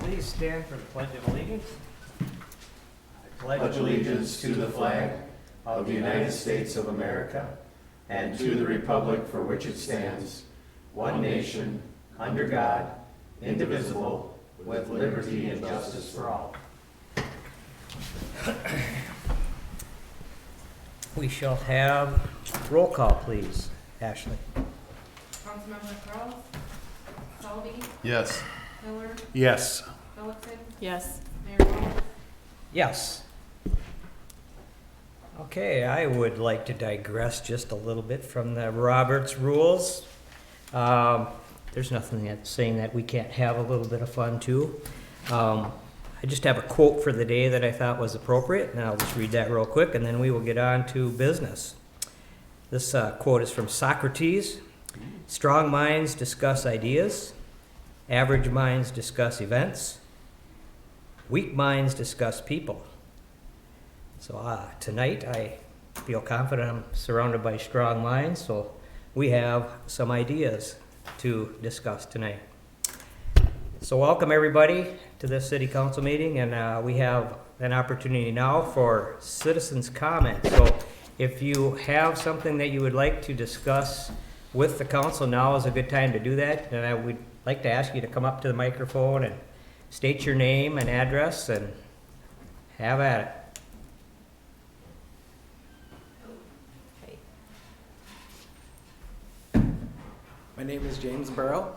please stand for the Pledge of Allegiance. I Pledge allegiance to the flag of the United States of America and to the republic for which it stands, one nation, under God, indivisible, with liberty and justice for all. We shall have roll call, please. Ashley. Councilmember Kraus, Selby, Yes. Miller, Yes. Phillipson, Yes. Mayor Wolf. Yes. Okay, I would like to digress just a little bit from the Roberts rules. There's nothing that's saying that we can't have a little bit of fun too. I just have a quote for the day that I thought was appropriate, and I'll just read that real quick, and then we will get on to business. This quote is from Socrates. Strong minds discuss ideas. Average minds discuss events. Weak minds discuss people. So tonight I feel confident I'm surrounded by strong minds, so we have some ideas to discuss tonight. So welcome everybody to this city council meeting, and we have an opportunity now for citizens' comments. So if you have something that you would like to discuss with the council, now is a good time to do that, and I would like to ask you to come up to the microphone and state your name and address and have at it. My name is James Burrow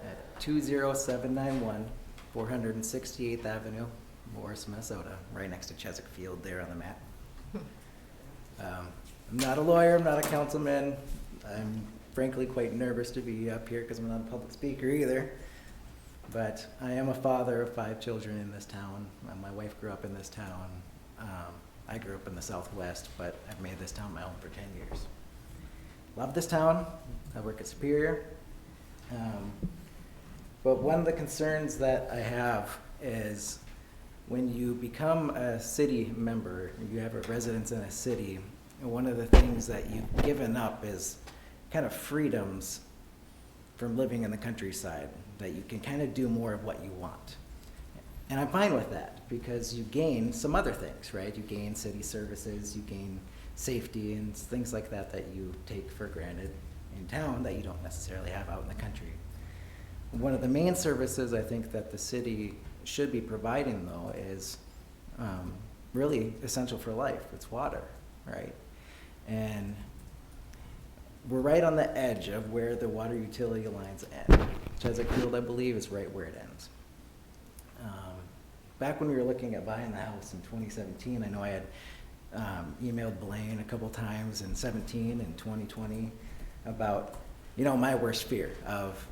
at 20791 468th Avenue, Morris, Minnesota, right next to Chesapeake Field there on the map. I'm not a lawyer, I'm not a councilman. I'm frankly quite nervous to be up here because I'm not a public speaker either. But I am a father of 5 children in this town. My wife grew up in this town. I grew up in the Southwest, but I've made this town my own for 10 years. Love this town. I work at Superior. But one of the concerns that I have is when you become a city member, you have a residence in a city, and one of the things that you've given up is kind of freedoms from living in the countryside, that you can kind of do more of what you want. And I'm fine with that because you gain some other things, right? You gain city services, you gain safety and things like that that you take for granted in town that you don't necessarily have out in the country. One of the main services I think that the city should be providing though is really essential for life. It's water, right? And we're right on the edge of where the water utility lines end. Chesapeake Field, I believe, is right where it ends. Back when we were looking at buying the house in 2017, I know I had emailed Blaine a couple times in 17 and 2020 about, my worst fear of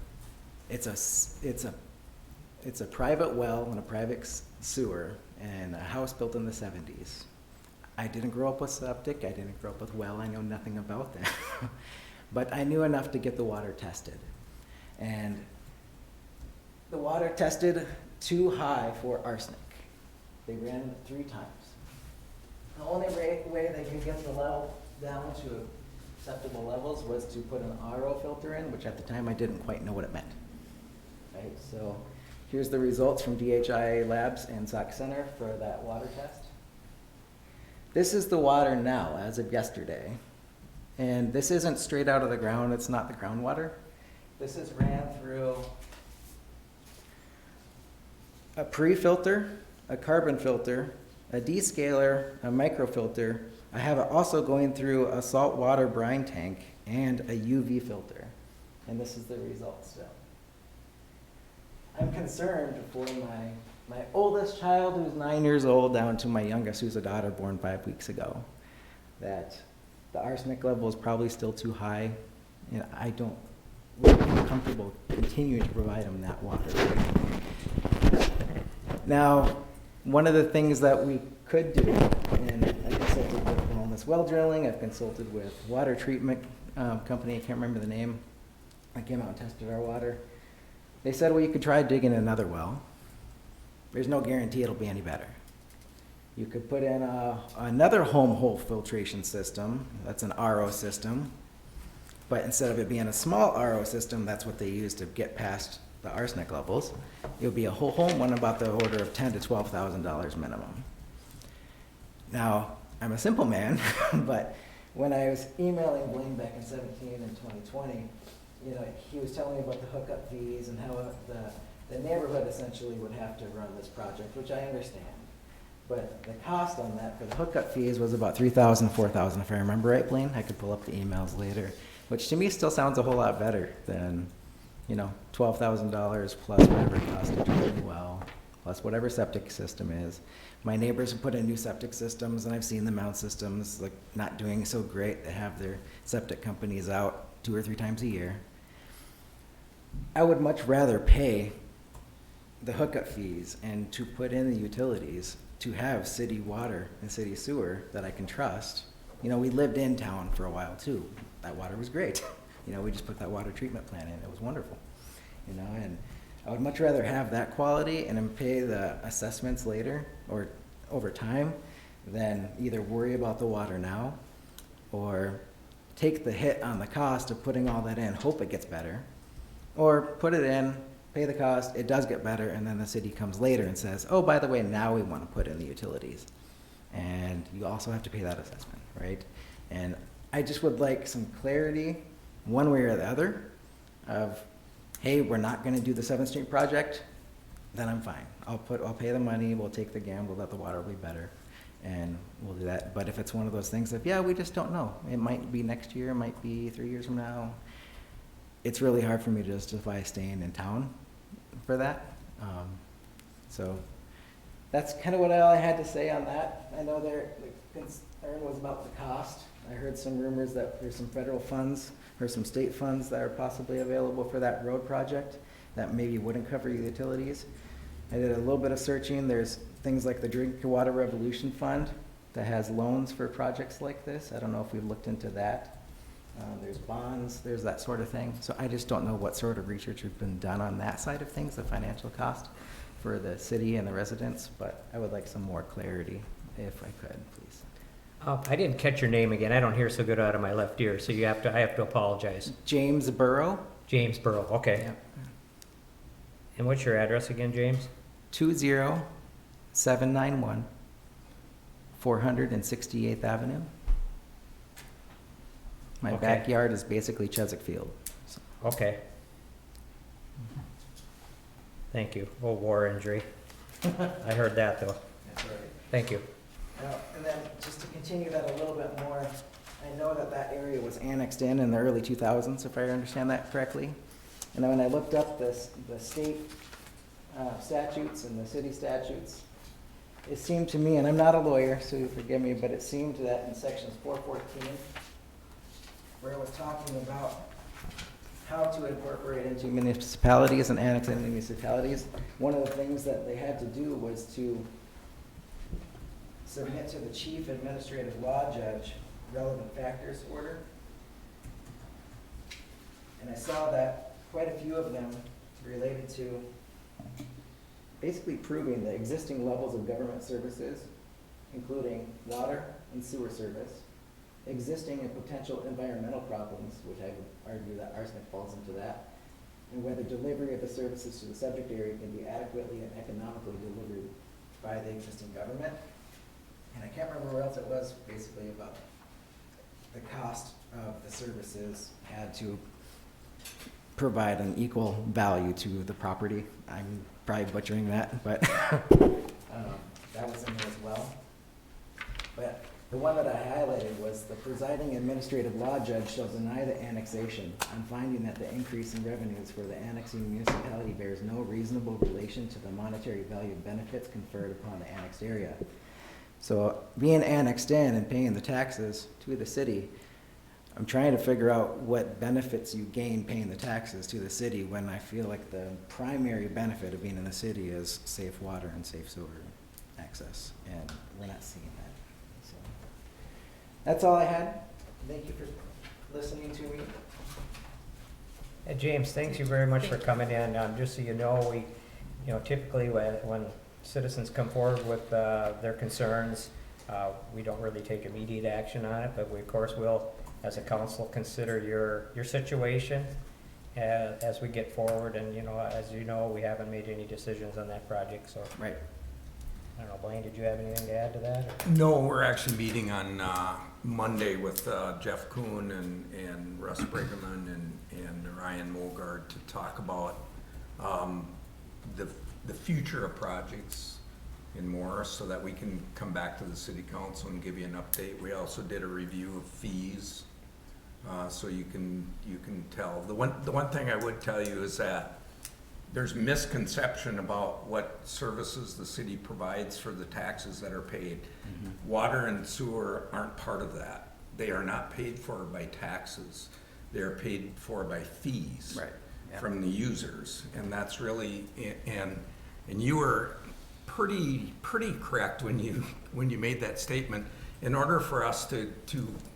it's a private well and a private sewer and a house built in the 70s. I didn't grow up with septic. I didn't grow up with well. I know nothing about that. But I knew enough to get the water tested. And the water tested too high for arsenic. They ran it 3 times. The only way they could get the level down to acceptable levels was to put an RO filter in, which at the time I didn't quite know what it meant. Right, so here's the results from DHI Labs and Sauk Center for that water test. This is the water now, as of yesterday. And this isn't straight out of the ground, it's not the groundwater. This is ran through a pre-filter, a carbon filter, a descaler, a microfilter. I have it also going through a saltwater brine tank and a UV filter. And this is the result still. I'm concerned for my oldest child who's 9 years old down to my youngest who's a daughter born 5 weeks ago, that the arsenic level is probably still too high. And I don't feel comfortable continuing to provide them that water. Now, one of the things that we could do, and I consulted with Wellness Well Drilling, I've consulted with water treatment company, I can't remember the name, I came out and tested our water. They said, well, you could try digging another well. There's no guarantee it'll be any better. You could put in another home hole filtration system, that's an RO system, but instead of it being a small RO system, that's what they use to get past the arsenic levels, it would be a whole home one about the order of $10,000 to $12,000 minimum. Now, I'm a simple man, but when I was emailing Blaine back in 17 and 2020, you know, he was telling me about the hookup fees and how the neighborhood essentially would have to run this project, which I understand. But the cost on that for the hookup fees was about $3,000, $4,000, if I remember right, Blaine. I could pull up the emails later, which to me still sounds a whole lot better than, you know, $12,000 plus whatever it costs to drill the well, plus whatever septic system is. My neighbors have put in new septic systems, and I've seen the mound systems like not doing so great. They have their septic companies out 2 or 3 times a year. I would much rather pay the hookup fees and to put in the utilities to have city water and city sewer that I can trust. You know, we lived in town for a while too. That water was great. You know, we just put that water treatment plant in. It was wonderful. You know, and I would much rather have that quality and then pay the assessments later or over time than either worry about the water now or take the hit on the cost of putting all that in, hope it gets better, or put it in, pay the cost, it does get better, and then the city comes later and says, oh, by the way, now we want to put in the utilities. And you also have to pay that assessment, right? And I just would like some clarity, one way or the other, of, hey, we're not going to do the 7th Street project, then I'm fine. I'll pay the money, we'll take the gamble that the water will be better, and we'll do that. But if it's one of those things of, yeah, we just don't know. It might be next year, it might be 3 years from now. It's really hard for me to justify staying in town for that. So that's kind of what all I had to say on that. I know the concern was about the cost. I heard some rumors that there's some federal funds or some state funds that are possibly available for that road project that maybe wouldn't cover utilities. I did a little bit of searching. There's things like the Drinking Water Revolution Fund that has loans for projects like this. I don't know if we've looked into that. There's bonds, there's that sort of thing. So I just don't know what sort of research has been done on that side of things, the financial cost for the city and the residents, but I would like some more clarity if I could, please. I didn't catch your name again. I don't hear so good out of my left ear, so I have to apologize. James Burrow. James Burrow, okay. Yep. And what's your address again, James? 20791 468th Avenue. My Okay. backyard is basically Chesapeake Field. So, Okay. Thank you. Oh, war injury. I heard that, though. that's right. Thank you. And then just to continue that a little bit more, I know that that area was annexed in the early 2000s, if I understand that correctly. And then when I looked up the state statutes and the city statutes, it seemed to me, and I'm not a lawyer, so forgive me, but it seemed that in sections 414, where it was talking about how to incorporate into municipalities and annex into municipalities, one of the things that they had to do was to submit to the chief administrative law judge relevant factors order. And I saw that quite a few of them related to basically proving the existing levels of government services, including water and sewer service, existing and potential environmental problems, which I would argue that arsenic falls into that, and whether delivery of the services to the subject area can be adequately and economically delivered by the existing government. And I can't remember where else it was, basically about the cost of the services had to provide an equal value to the property. I'm probably butchering that, but that was in there as well. But the one that I highlighted was the presiding administrative law judge shall deny the annexation on finding that the increase in revenues for the annexing municipality bears no reasonable relation to the monetary value of benefits conferred upon the annexed area. So being annexed in and paying the taxes to the city, I'm trying to figure out what benefits you gain paying the taxes to the city when I feel like the primary benefit of being in the city is safe water and safe sewer access, and we're not seeing that. So that's all I had. Thank you for listening to me. Hey, James, thanks you very much for coming in. Just so you know, typically when citizens come forward with their concerns, we don't really take immediate action on it, but we of course will, as a council, consider your situation as we get forward, and, as you know, we haven't made any decisions on that project, so, Right. I don't know, Blaine, did you have anything to add to that? or- No, we're actually meeting on Monday with Jeff Kuhn and Russ Brigham and Ryan Mogard to talk about the future of projects in Morris, so that we can come back to the city council and give you an update. We also did a review of fees, so you can tell. The one thing I would tell you is that there's misconception about what services the city provides for the taxes that are paid. Water and sewer aren't part of that. They are not paid for by taxes. They are paid for by fees Right. Yeah. from the users, and that's really, and you were pretty correct when you made that statement. In order for us to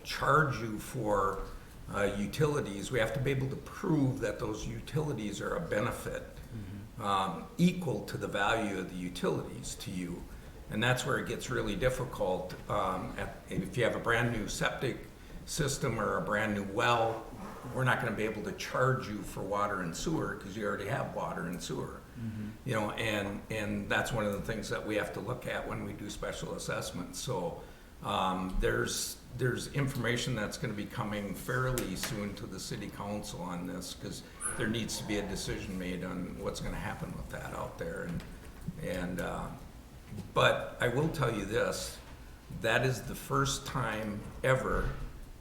charge you for utilities, we have to be able to prove that those utilities are a benefit equal to the value of the utilities to you. And that's where it gets really difficult. If you have a brand new septic system or a brand new well, we're not gonna be able to charge you for water and sewer because you already have water and sewer. And that's one of the things that we have to look at when we do special assessments. So there's information that's gonna be coming fairly soon to the city council on this, because there needs to be a decision made on what's gonna happen with that out there. But I will tell you this, that is the first time ever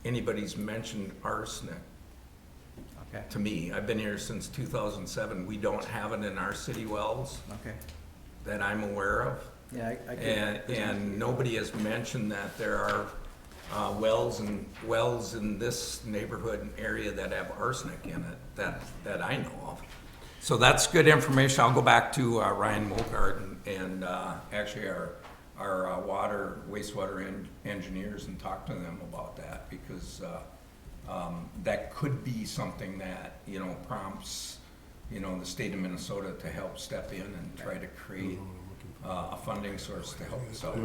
anybody's mentioned arsenic Okay. to me. I've been here since 2007. We don't have it in our city wells Okay. that I'm aware of. Yeah, I And nobody has mentioned that there are wells in this neighborhood and area that have arsenic in it that I know of. So that's good information. I'll go back to Ryan Mogard and actually our wastewater engineers and talk to them about that, because that could be something that, prompts, the state of Minnesota to help step in and try to create a funding source to help us out.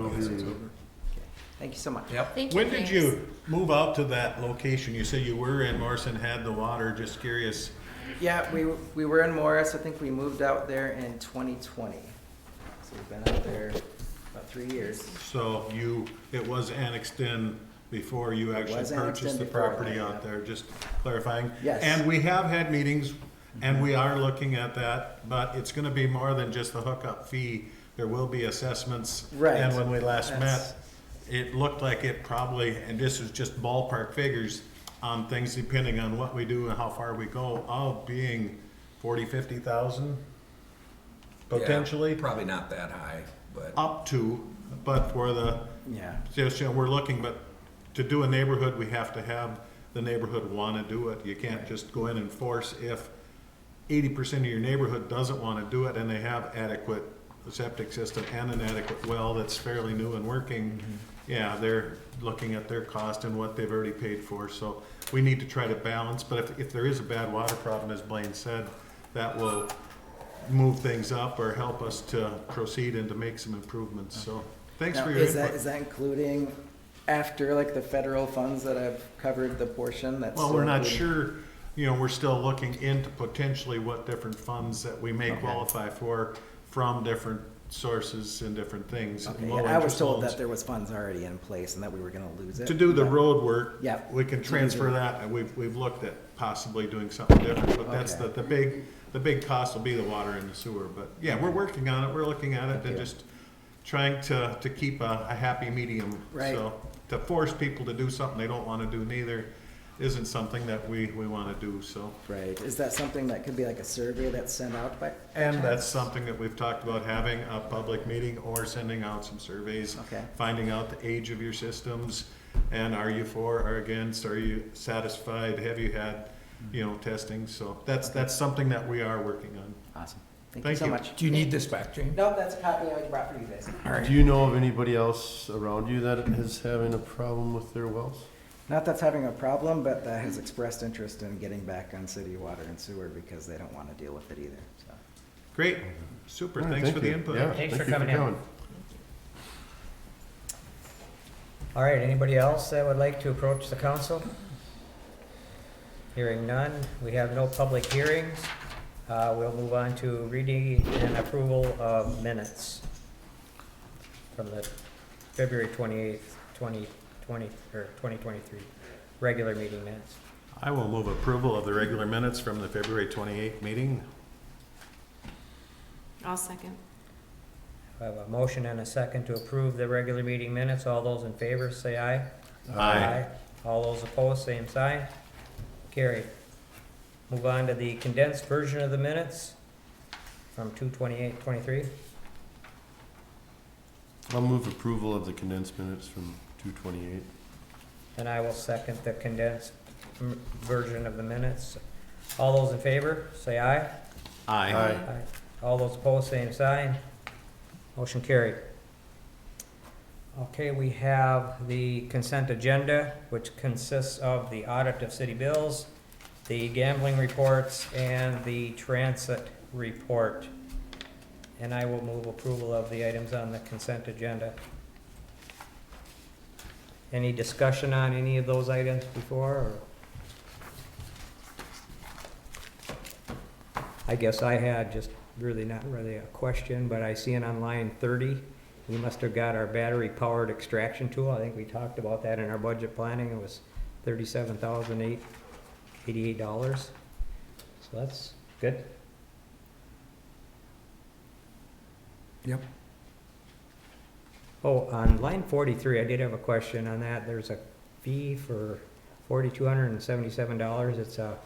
Thank you so much. Yep. Thank you, When did James. you move out to that location? You said you were in Morrison, had the water, just curious. Yeah, we were in Morris. I think we moved out there in 2020. So we've been out there about 3 years. So it was annexed in before you actually was annexed purchased in the before property that, out yeah. there, just clarifying. Yes. And we have had meetings, and we are looking at that, but it's gonna be more than just the hookup fee. There will be assessments. Right. And when we last That's- met, it looked like it probably, and this is just ballpark figures on things depending on what we do and how far we go, all being 40, 50,000 potentially. Yeah, probably not that high, but. Up to, but for the, Yeah. just, we're looking, but to do a neighborhood, we have to have the neighborhood wanna do it. You can't just go in and force if 80% of your neighborhood doesn't wanna do it and they have adequate septic system and an adequate well that's fairly new and working. Yeah, they're looking at their cost and what they've already paid for, so we need to try to balance, but if there is a bad water problem, as Blaine said, that will move things up or help us to proceed and to make some improvements, so thanks Now, for your is input. that including after like the federal funds that have covered the portion that's? Well, we're not included? sure, we're still looking into potentially what different funds that we may Okay. qualify for from different sources and different things. Okay, low yeah, I was interest told loans. that there was funds already in place and that we were gonna lose it. To do the but- road work, Yeah. we can transfer that, and we've looked at possibly doing something different, but that's Okay. the big cost will be the water and the sewer, but yeah, we're working on it, we're looking at it, Thank and you. just trying to keep a happy medium. Right. So, to force people to do something they don't wanna do neither isn't something that we wanna do, so. Right, is that something that could be like a survey that's sent out by? And chance? that's something that we've talked about, having a public meeting or sending out some surveys. Okay. Finding out the age of your systems, and are you for or against, are you satisfied, have you had, testing, so that's something that we are working on. Awesome, thank you Thank so you. much. Do you need this back, Jane? No, that's a copy I brought for you guys. All right. Do you know of anybody else around you that is having a problem with their wells? Not that's having a problem, but that has expressed interest in getting back on city water and sewer because they don't wanna deal with it either, so. Great, super, All right, thanks for thank the you. input. Yeah, Thanks thank for you coming in. coming. All right, anybody else that would like to approach the council? Hearing none, we have no public hearings. We'll move on to reading and approval of minutes from the February 28th, 2020, or 2023, regular meeting minutes. I will move approval of the regular minutes from the February 28th meeting. I'll second. I have a motion and a second to approve the regular meeting minutes. All those in favor, say aye. Aye. All those opposed, same sign. Carried. Move on to the condensed version of the minutes from 2/28/23. I'll move approval of the condensed minutes from 2/28. And I will second the condensed version of the minutes. All those in favor, say aye. Aye. All those opposed, same sign. Motion carried. Okay, we have the consent agenda, which consists of the audit of city bills, the gambling reports, and the transit report. And I will move approval of the items on the consent agenda. Any discussion on any of those items before, or? I guess I had just not really a question, but I see it on line 30. We must have got our battery-powered extraction tool. I think we talked about that in our budget planning. It was $37,888. So that's good. Yep. Oh, on line 43, I did have a question on that. There's a fee for $4,277. It's a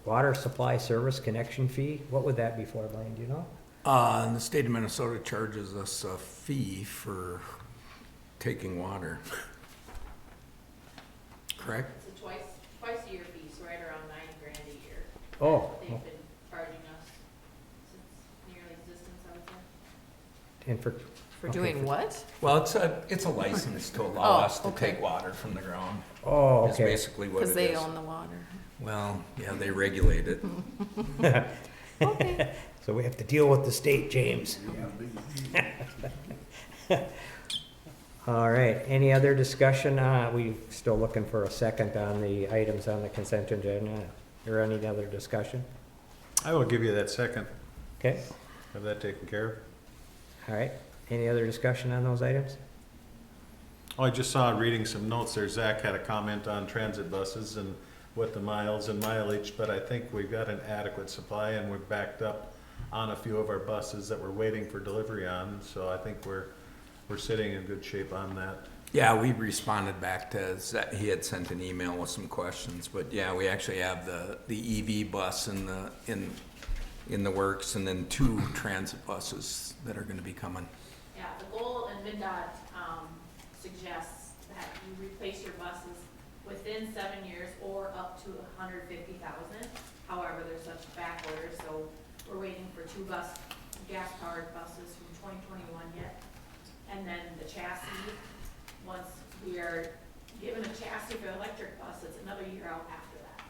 water supply service connection fee. What would that be for, Blaine, do you know? And the state of Minnesota charges us a fee for taking water. Correct? It's a twice a year fee, so right around $9,000 a year. Oh, They've been charging us since nearly existence, I would say. and for, For Okay, doing for- what? Well, it's a license to allow Oh, us to okay. take water from the ground. oh, Is okay. basically what Because it they is. own the water. Well, yeah, they regulate it. Okay. So we have to deal with the state, James. All right, any other discussion? We still looking for a second on the items on the consent agenda. Or any other discussion? I will give you that second. Okay, Have that taken care of. all right. Any other discussion on those items? Oh, I just saw reading some notes there. Zach had a comment on transit buses and what the miles and mileage, but I think we've got an adequate supply and we're backed up on a few of our buses that we're waiting for delivery on. So I think we're sitting in good shape on that. Yeah, we responded back to, he had sent an email with some questions, but yeah, we actually have the EV bus in the works, and then 2 transit buses that are gonna be coming. Yeah, the goal in MinDOT suggests that you replace your buses within 7 years or up to 150,000. However, there's such back orders, so we're waiting for 2 gas-powered buses from 2021 yet. And then the chassis, once we are given a chassis for the electric bus, it's another year out after that.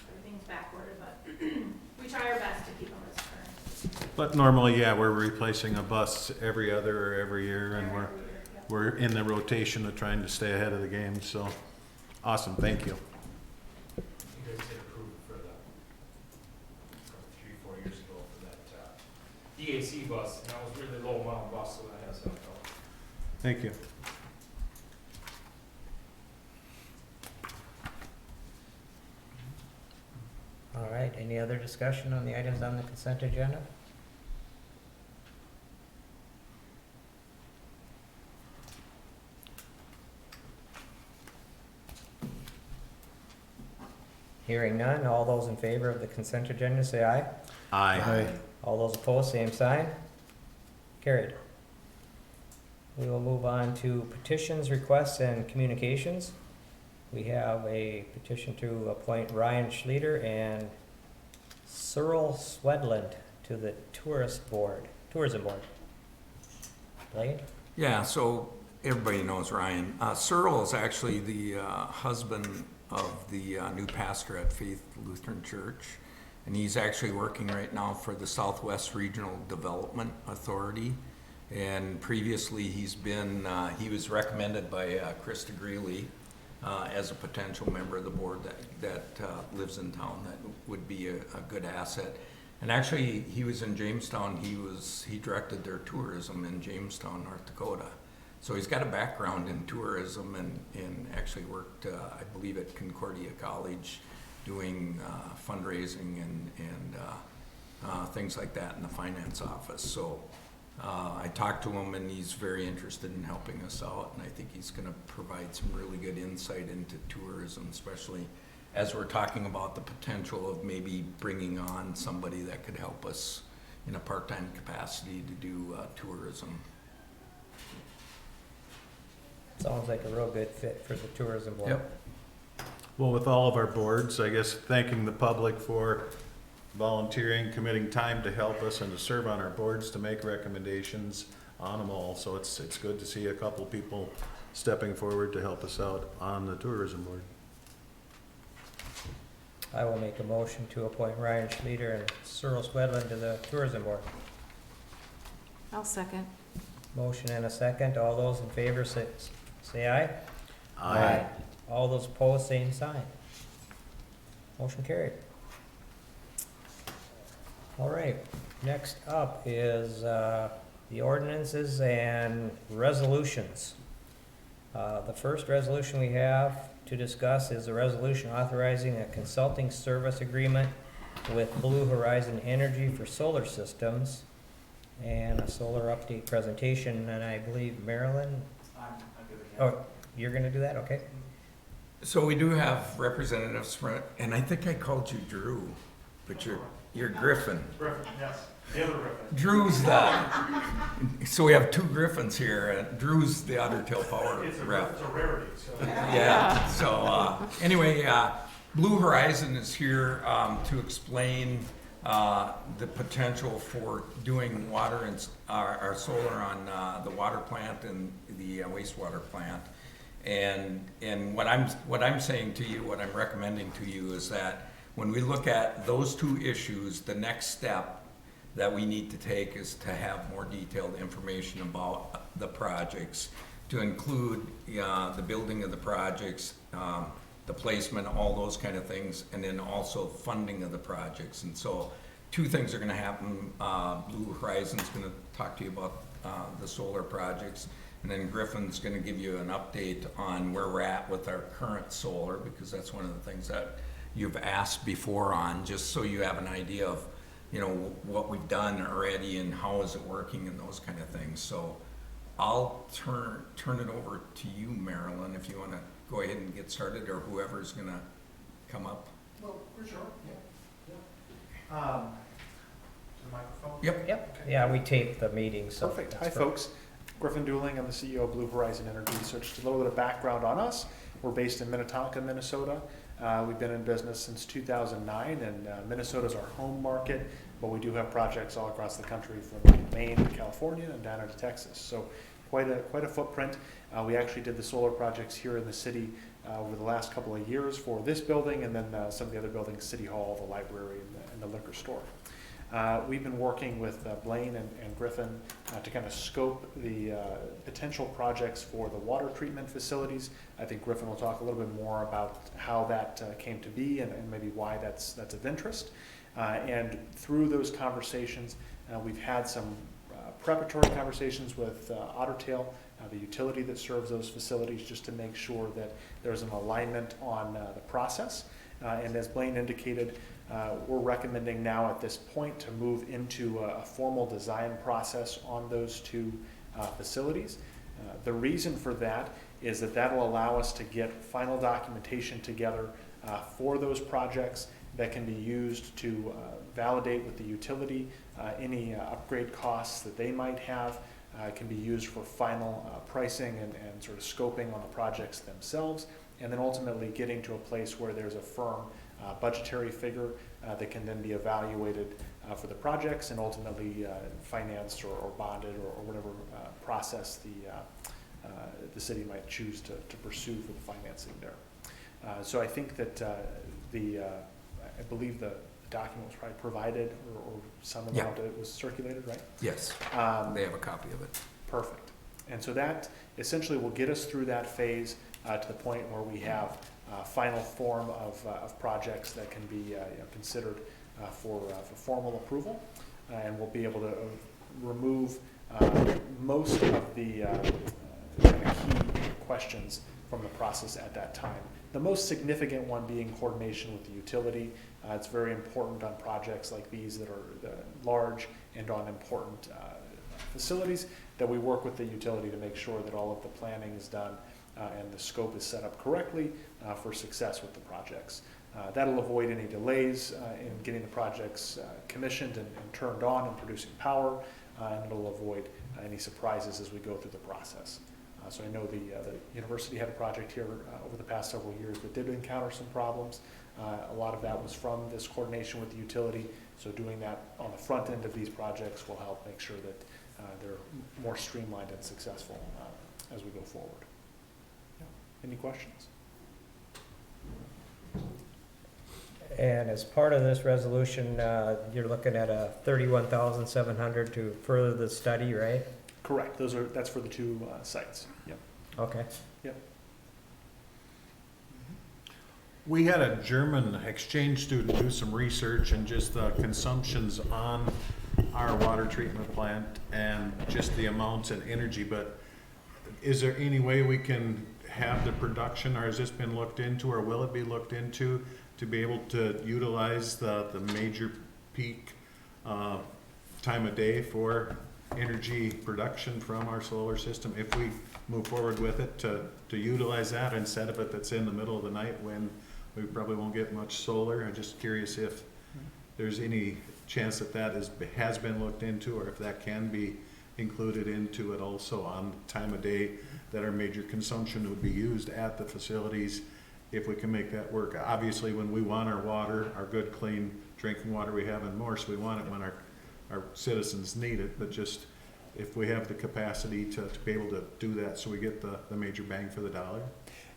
Everything's back ordered, but we try our best to keep them as current. But normally, yeah, we're replacing a bus every other or every year and Every year, yep. we're in the rotation of trying to stay ahead of the game. So awesome. Thank you. You guys did approve for the, 3-4 years ago for that, EAC bus, and that was really low amount bus, so that has helped out. Thank you. All right, any other discussion on the items on the consent agenda? Hearing none, all those in favor of the consent agenda say aye. Aye. All those opposed, same sign. Carried. We will move on to petitions, requests, and communications. We have a petition to appoint Ryan Schleter and Cyril Swedland to the tourism board. Blaine? Yeah, so everybody knows Ryan. Cyril is actually the husband of the new pastor at Faith Lutheran Church, and he's actually working right now for the Southwest Regional Development Authority. And previously he was recommended by Krista Greeley as a potential member of the board that lives in town that would be a good asset. And actually, he was in Jamestown. He directed their tourism in Jamestown, North Dakota. So he's got a background in tourism and actually worked, I believe, at Concordia College doing fundraising and things like that in the finance office. So I talked to him, and he's very interested in helping us out, and I think he's going to provide some really good insight into tourism, especially as we're talking about the potential of maybe bringing on somebody that could help us in a part-time capacity to do tourism. Sounds like a real good fit for the tourism board. Yep. Well, with all of our boards, I guess thanking the public for volunteering, committing time to help us and to serve on our boards, to make recommendations on them all. So it's good to see a couple people stepping forward to help us out on the tourism board. I will make a motion to appoint Ryan Schleter and Cyril Swedlin to the tourism board. I'll second. Motion and a second. All those in favor say aye. Aye. All those opposed, same sign. Motion carried. All right, next up is the ordinances and resolutions. The first resolution we have to discuss is a resolution authorizing a consulting service agreement with Blue Horizon Energy for solar systems and a solar update presentation, and I believe Marilyn? Oh, you're gonna do that, okay? So we do have representatives from, and I think I called you Drew, but you're Griffin. Griffin, yes, the other Griffin. Drew's so we have two Griffins here, and Drew's the Otter Tail Power rep. It's a rarity, so. Yeah, so, anyway, Blue Horizon is here, to explain, the potential for doing water and, our solar on, the water plant and the wastewater plant. And what I'm saying to you, what I'm recommending to you is that when we look at those two issues, the next step that we need to take is to have more detailed information about the projects, to include the building of the projects, the placement, all those kind of things, and then also funding of the projects. And so two things are gonna happen. Blue Horizon's gonna talk to you about the solar projects, and then Griffin's gonna give you an update on where we're at with our current solar, because that's one of the things that you've asked before on, just so you have an idea of, you know, what we've done already and how is it working and those kind of things. So I'll turn it over to you, Marilyn, if you wanna go ahead and get started, or whoever's gonna come up. Well, for sure, yeah. To the microphone? Yep, yeah, we taped the meeting, so. Perfect. Hi, that's folks. Griffin Dooling, I'm the CEO of Blue Horizon Energy. So just a little bit of background on us. We're based in Minnetonka, Minnesota. We've been in business since 2009, and Minnesota's our home market, but we do have projects all across the country, from Maine to California and down into Texas. So quite a footprint. We actually did the solar projects here in the city over the last couple of years for this building, and then some of the other buildings, City Hall, the library, and the liquor store. We've been working with Blaine and Griffin to kind of scope the potential projects for the water treatment facilities. I think Griffin will talk a little bit more about how that came to be and maybe why that's of interest. And through those conversations, we've had some preparatory conversations with Otter Tail, the utility that serves those facilities, just to make sure that there's an alignment on the process. And as Blaine indicated, we're recommending now at this point to move into a formal design process on those two facilities. The reason for that is that will allow us to get final documentation together for those projects that can be used to validate with the utility any upgrade costs that they might have. Can be used for final pricing and sort of scoping on the projects themselves, and then ultimately getting to a place where there's a firm budgetary figure that can then be evaluated for the projects and ultimately financed or bonded or whatever process the city might choose to pursue for the financing there. So I think that I believe the document was probably provided or some amount that was circulated, right? Yes, they have a copy of it. Perfect. And so that essentially will get us through that phase to the point where we have final form of projects that can be considered for formal approval. And we'll be able to remove most of the kind of key questions from the process at that time. The most significant one being coordination with the utility. It's very important on projects like these that are large and on important facilities that we work with the utility to make sure that all of the planning is done and the scope is set up correctly for success with the projects. That'll avoid any delays in getting the projects commissioned and turned on and producing power, and it'll avoid any surprises as we go through the process. So I know the university had a project here over the past several years that did encounter some problems. A lot of that was from this coordination with the utility, so doing that on the front end of these projects will help make sure that they're more streamlined and successful as we go forward. Yeah. Any questions? And as part of this resolution, you're looking at a $31,700 to further the study, right? Correct. That's for the two sites. Yep. Okay. Yep. We had a German exchange student do some research and just the consumptions on our water treatment plant and just the amounts and energy, but is there any way we can have the production, or has this been looked into, or will it be looked into to be able to utilize the major peak time of day for energy production from our solar system if we move forward with it, to utilize that instead of it that's in the middle of the night when we probably won't get much solar? I'm just curious if there's any chance that that has been looked into, or if that can be included into it also on time of day that our major consumption would be used at the facilities, if we can make that work. Obviously, when we want our water, our good, clean drinking water we have in Morse, we want it when our citizens need it, but just if we have the capacity to be able to do that so we get the major bang for the dollar.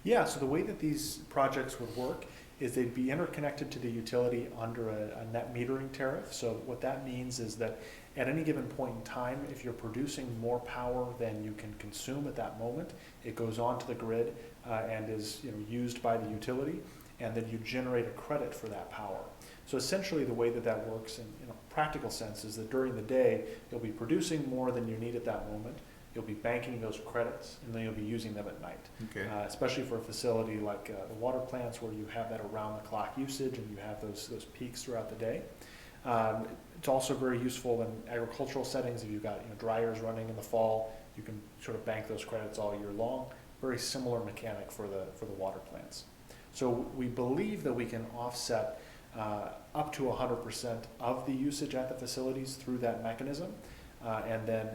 Yeah, so the way that these projects would work is they'd be interconnected to the utility under a net metering tariff. So what that means is that at any given point in time, if you're producing more power than you can consume at that moment, it goes onto the grid and is used by the utility, and then you generate a credit for that power. So essentially the way that that works in a practical sense is that during the day, you'll be producing more than you need at that moment. You'll be banking those credits, and then you'll be using them at night. Okay. Especially for a facility like the water plants where you have that around-the-clock usage and you have those peaks throughout the day. It's also very useful in agricultural settings. If you've got dryers running in the fall, you can sort of bank those credits all year long. Very similar mechanic for the water plants. So we believe that we can offset up to 100% of the usage at the facilities through that mechanism, and then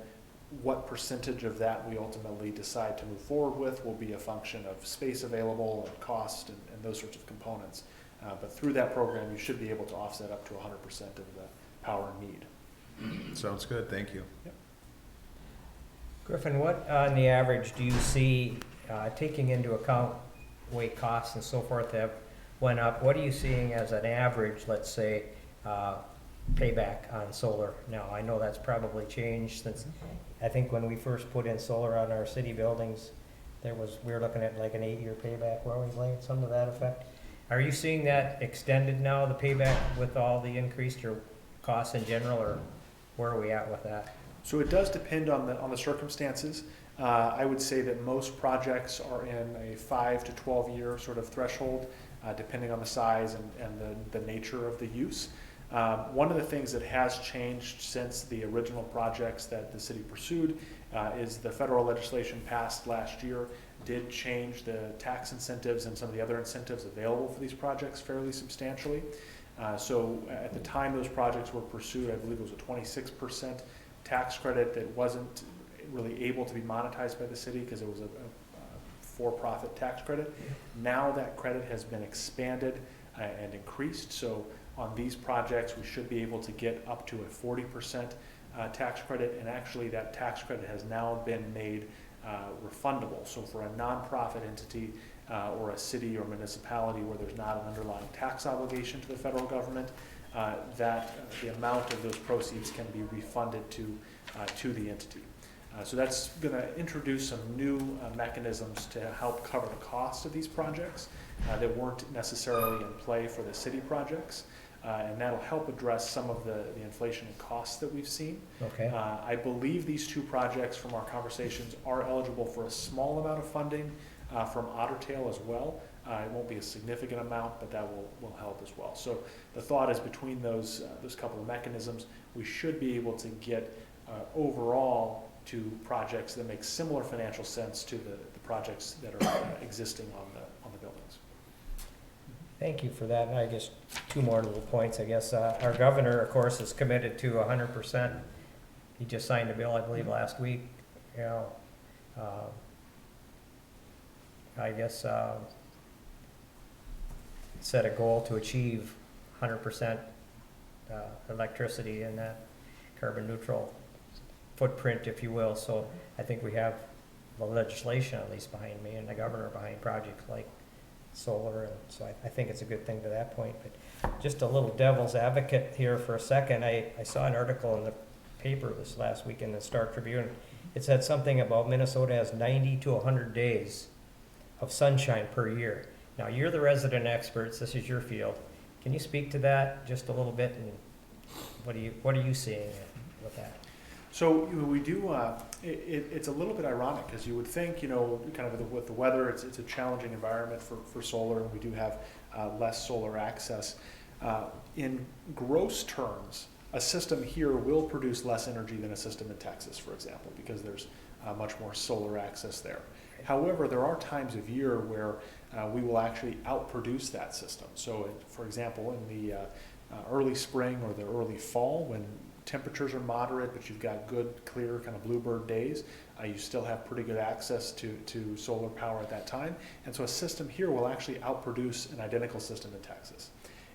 what percentage of that we ultimately decide to move forward with will be a function of space available and cost and those sorts of components. But through that program, you should be able to offset up to 100% of the power need. Sounds good, thank you. Yep. Griffin, what on the average do you see, taking into account way costs and so forth have went up, what are you seeing as an average, let's say, payback on solar? Now, I know that's probably changed since, I think when we first put in solar on our city buildings, we were looking at like an 8-year payback, weren't we, Blaine, something to that effect? Are you seeing that extended now, the payback, with all the increased or costs in general, or where are we at with that? So it does depend on the circumstances. I would say that most projects are in a 5 to 12 year sort of threshold, depending on the size and the nature of the use. One of the things that has changed since the original projects that the city pursued is the federal legislation passed last year did change the tax incentives and some of the other incentives available for these projects fairly substantially. So at the time those projects were pursued, I believe it was a 26% tax credit that wasn't really able to be monetized by the city because it was a for-profit tax credit. Now that credit has been expanded and increased. So on these projects, we should be able to get up to a 40% tax credit, and actually that tax credit has now been made refundable. So for a nonprofit entity or a city or municipality where there's not an underlying tax obligation to the federal government, that the amount of those proceeds can be refunded to the entity. So that's going to introduce some new mechanisms to help cover the cost of these projects that weren't necessarily in play for the city projects. And that'll help address some of the inflation and costs that we've seen. Okay. I believe these two projects from our conversations are eligible for a small amount of funding from Otter Tail as well. It won't be a significant amount, but that will help as well. So the thought is between those couple of mechanisms, we should be able to get overall to projects that make similar financial sense to the projects that are existing on the buildings. Thank you for that. And I guess two more little points, I guess. Our governor, of course, is committed to 100%. He just signed a bill, I believe, last week. You know, I guess set a goal to achieve 100% electricity in that carbon neutral footprint, if you will. So I think we have the legislation at least behind me and the governor behind projects like solar, and so I think it's a good thing to that point. But just a little devil's advocate here for a second. I saw an article in the paper this last week in the Star Tribune. It said something about Minnesota has 90 to 100 days of sunshine per year. Now, you're the resident experts. This is your field. Can you speak to that just a little bit, and what are you seeing with that? So we do. It's a little bit ironic because you would think, kind of with the weather, it's a challenging environment for solar, and we do have less solar access. In gross terms, a system here will produce less energy than a system in Texas, for example, because there's much more solar access there. However, there are times of year where we will actually outproduce that system. So, for example, in the early spring or the early fall, when temperatures are moderate, but you've got good, clear, kind of bluebird days, you still have pretty good access to solar power at that time. And so a system here will actually outproduce an identical system in Texas.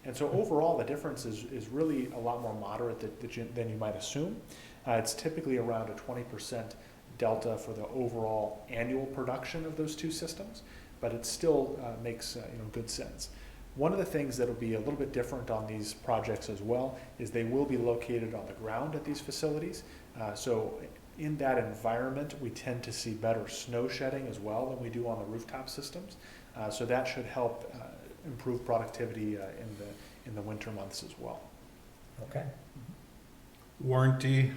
And so overall, the difference is really a lot more moderate than you might assume. It's typically around a 20% delta for the overall annual production of those two systems, but it still makes good sense. One of the things that will be a little bit different on these projects as well is they will be located on the ground at these facilities. So in that environment, we tend to see better snow shedding as well than we do on the rooftop systems. So that should help improve productivity in the winter months as well. Okay. Warranty,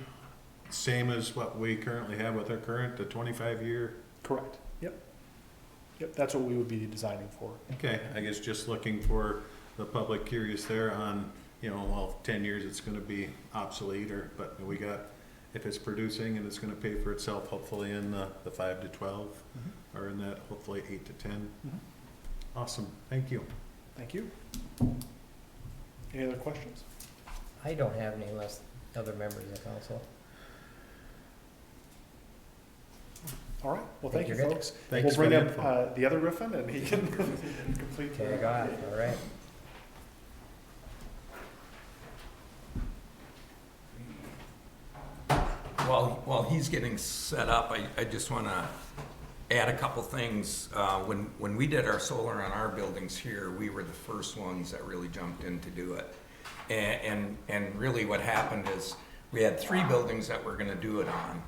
same as what we currently have with our current, the 25-year? Correct. Yep, that's what we would be designing for. Okay, I guess just looking for the public curious there on, 10 years it's gonna be obsolete, but we got, if it's producing and it's gonna pay for itself, hopefully in the 5 to 12, or in that, hopefully 8 to 10. Awesome, thank you. Thank you. Any other questions? I don't have any unless other members of the council. All right, well, thank you, You're good. folks. Thanks We'll for bring the up info. the other Griffin, and he can complete. Okay, got it, all right. While he's getting set up, I just want to add a couple things. When we did our solar on our buildings here, we were the first ones that really jumped in to do it. And really what happened is we had 3 buildings that we're going to do it on.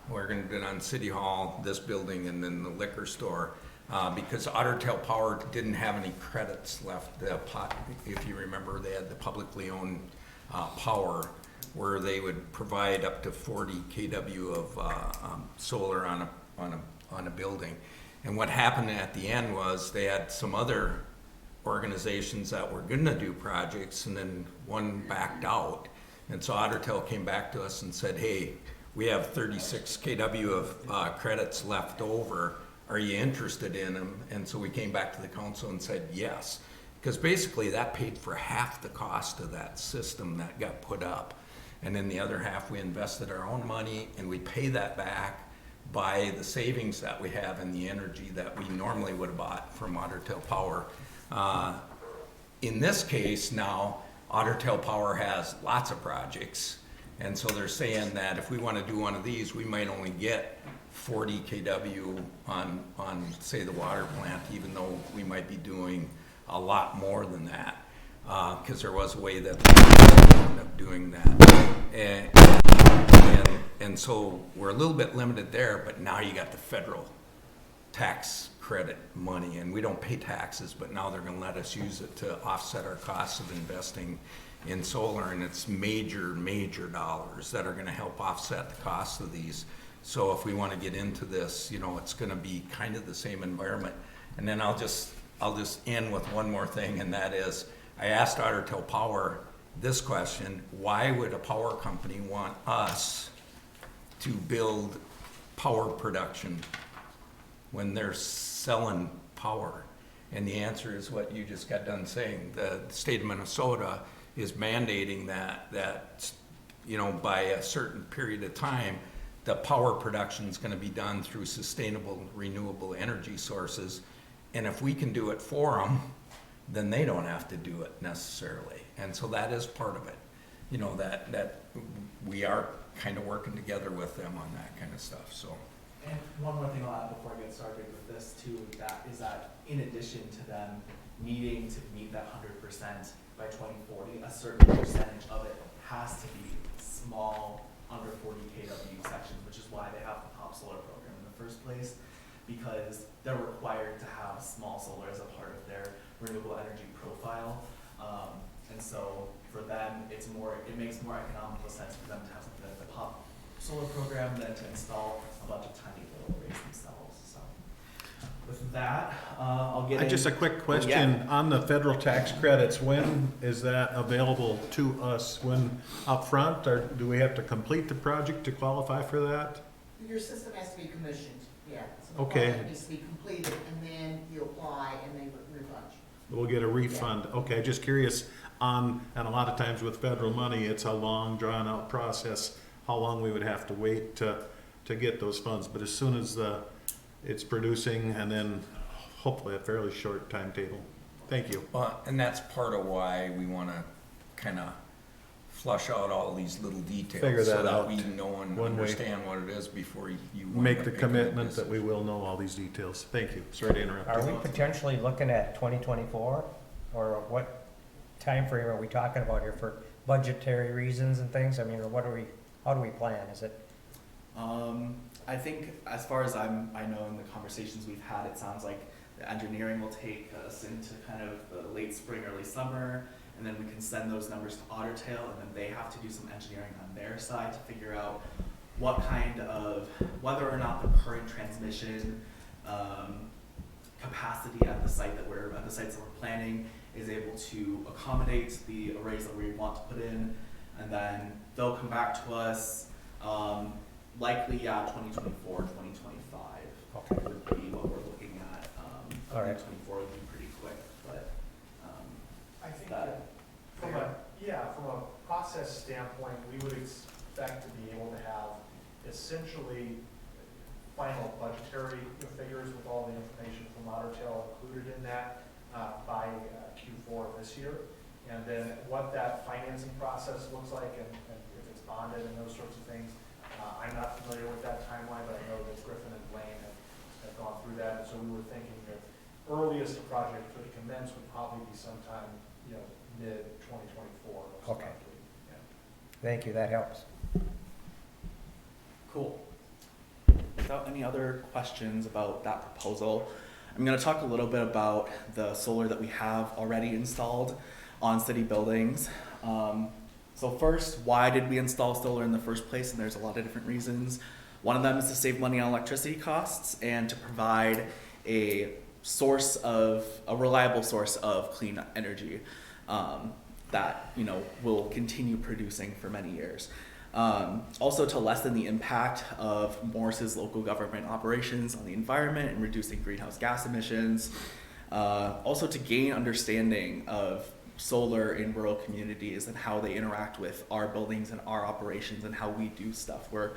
We're going to do it on City Hall, this building, and then the liquor store. Because Otter Tail Power didn't have any credits left. If you remember, they had the publicly owned power, where they would provide up to 40 kW of solar on a building. And what happened at the end was they had some other organizations that were going to do projects, and then one backed out. And so Otter Tail came back to us and said, hey, we have 36 kW of credits left over. Are you interested in them? And so we came back to the council and said yes. Because basically that paid for half the cost of that system that got put up. And then the other half we invested our own money, and we pay that back by the savings that we have in the energy that we normally would have bought from Otter Tail Power. In this case now, Otter Tail Power has lots of projects. And so they're saying that if we want to do one of these, we might only get 40 kW on say the water plant, even though we might be doing a lot more than that. Because there was a way that we ended up doing that. and so we're a little bit limited there, but now you got the federal tax credit money, and we don't pay taxes, but now they're gonna let us use it to offset our costs of investing in solar, and it's major dollars that are gonna help offset the cost of these. So if we wanna get into this, you know, it's gonna be kind of the same environment. And then I'll just end with one more thing, and that is, I asked Otter Tail Power this question: why would a power company want us to build power production when they're selling power? And the answer is what you just got done saying. The state of Minnesota is mandating that you know, by a certain period of time, the power production is going to be done through sustainable, renewable energy sources. And if we can do it for them, then they don't have to do it necessarily. And so that is part of it. You know, that we are kind of working together with them on that kind of stuff, so. And one more thing I'll add before I get started with this too, that is that in addition to them needing to meet that 100% by 2040, a certain percentage of it has to be small, under 40 kW sections, which is why they have the Pop Solar program in the first place, because they're required to have small solar as a part of their renewable energy profile. And so for them, it makes more economical sense for them to have something like the Pop Solar program than to install a bunch of tiny little arrays themselves. So with that, I'll get Just a quick question, on the federal tax credits, when is that available to us? When upfront, or do we have to complete the project to qualify for that? Your system has to be commissioned, yeah. So the Okay. project needs to be completed, and then you apply, and they refund you. We'll get a refund. Okay, just curious on, and a lot of times with federal money, it's a long, drawn-out process, how long we would have to wait to get those funds. But as soon as it's producing, and then hopefully a fairly short timetable. Thank you. Well, and that's part of why we want to kind of flush out all these little details. Figure so that that out we know and one way. understand what it is before you wanna Make the a big commitment that decision. we will know all these details. Thank you. Sorry to interrupt. Are we potentially looking at 2024? Or what time frame are we talking about here for budgetary reasons and things? I mean, or how do we plan? Is it? I think as far as I know in the conversations we've had, it sounds like the engineering will take us into kind of the late spring, early summer, and then we can send those numbers to Otter Tail, and then they have to do some engineering on their side to figure out whether or not the current transmission capacity at the sites that we're planning is able to accommodate the arrays that we want to put in, and then they'll come back to us, likely, 2024, 2025 Okay. would be what we're looking at. All right. 2024 would be pretty quick, but, I think that- that from a process standpoint, we would expect to be able to have essentially final budgetary figures with all the information from Otter Tail included in that by Q4 of this year. And then what that financing process looks like and if it's bonded and those sorts of things, I'm not familiar with that timeline, but I know that Griffin and Blaine have gone through that. And so we were thinking that earliest the project could commence would probably be sometime, mid-2024. Okay. Thank you, that helps. Cool. Without any other questions about that proposal, I'm going to talk a little bit about the solar that we have already installed on city buildings. So first, why did we install solar in the first place? And there's a lot of different reasons. One of them is to save money on electricity costs and to provide a reliable source of clean energy that will continue producing for many years. Also to lessen the impact of Morris's local government operations on the environment and reducing greenhouse gas emissions. Also to gain understanding of solar in rural communities and how they interact with our buildings and our operations and how we do stuff. We're,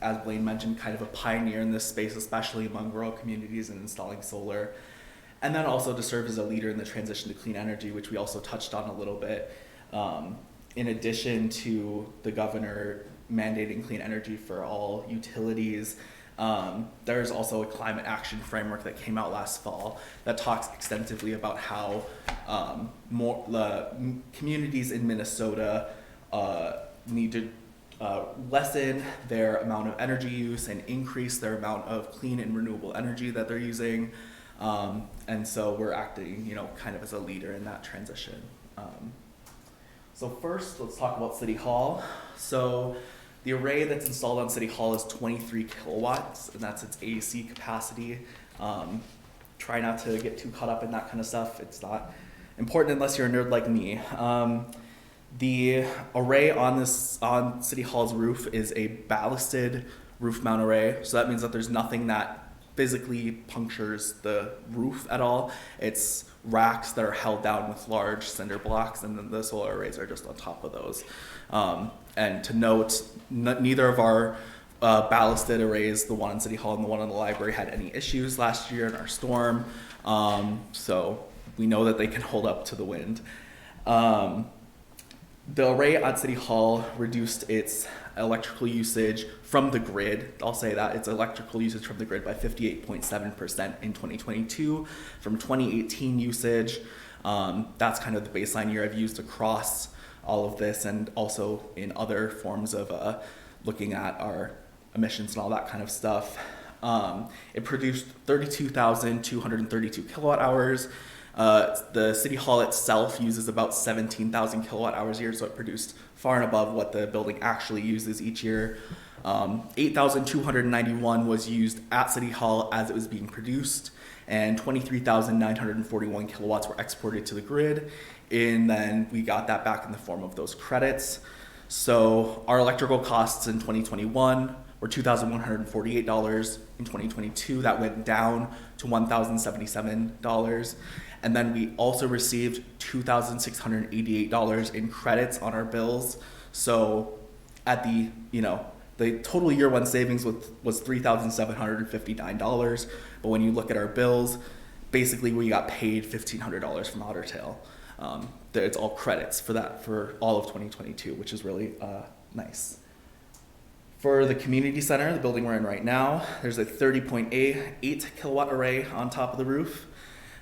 as Blaine mentioned, kind of a pioneer in this space, especially among rural communities and installing solar. And then also to serve as a leader in the transition to clean energy, which we also touched on a little bit. In addition to the governor mandating clean energy for all utilities, there's also a climate action framework that came out last fall that talks extensively about how communities in Minnesota need to lessen their amount of energy use and increase their amount of clean and renewable energy that they're using. And so we're acting, kind of as a leader in that transition. So first, let's talk about City Hall. So the array that's installed on City Hall is 23 kilowatts, and that's its AC capacity. Try not to get too caught up in that kind of stuff. It's not important unless you're a nerd like me. The array on City Hall's roof is a ballasted roof mount array. So that means that there's nothing that physically punctures the roof at all. It's racks that are held down with large cinder blocks, and then the solar arrays are just on top of those. And to note, neither of our ballasted arrays, the one in City Hall and the one in the library, had any issues last year in our storm. So we know that they can hold up to the wind. The array at City Hall reduced its electrical usage from the grid. I'll say that its electrical usage from the grid by 58.7% in 2022 from 2018 usage. That's kind of the baseline year I've used across all of this, and also in other forms of looking at our emissions and all that kind of stuff. It produced 32,232 kilowatt hours. The City Hall itself uses about 17,000 kilowatt hours a year, so it produced far and above what the building actually uses each year. 8,291 was used at City Hall as it was being produced, and 23,941 kilowatts were exported to the grid, and then we got that back in the form of those credits. So our electrical costs in 2021 were $2,148. In 2022, that went down to $1,077. And then we also received $2,688 in credits on our bills. So at the total year one savings was $3,759. But when you look at our bills, basically we got paid $1,500 from Otter Tail. It's all credits for that for all of 2022, which is really nice. For the community center, the building we're in right now, there's a 30.8 kilowatt array on top of the roof,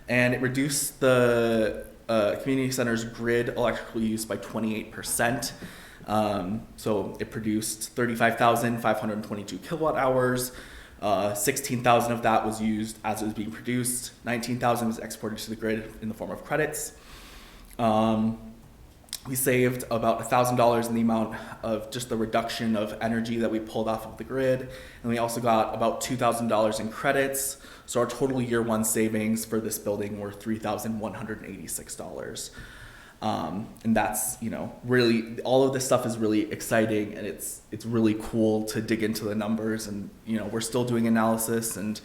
and it reduced the community center's grid electrical use by 28%. So it produced 35,522 kilowatt hours. 16,000 of that was used as it was being produced. 19,000 was exported to the grid in the form of credits. We saved about $1,000 in the amount of just the reduction of energy that we pulled off of the grid. And we also got about $2,000 in credits. So our total year one savings for this building were $3,186. And that's, really, all of this stuff is really exciting, and it's really cool to dig into the numbers. And, we're still doing analysis, and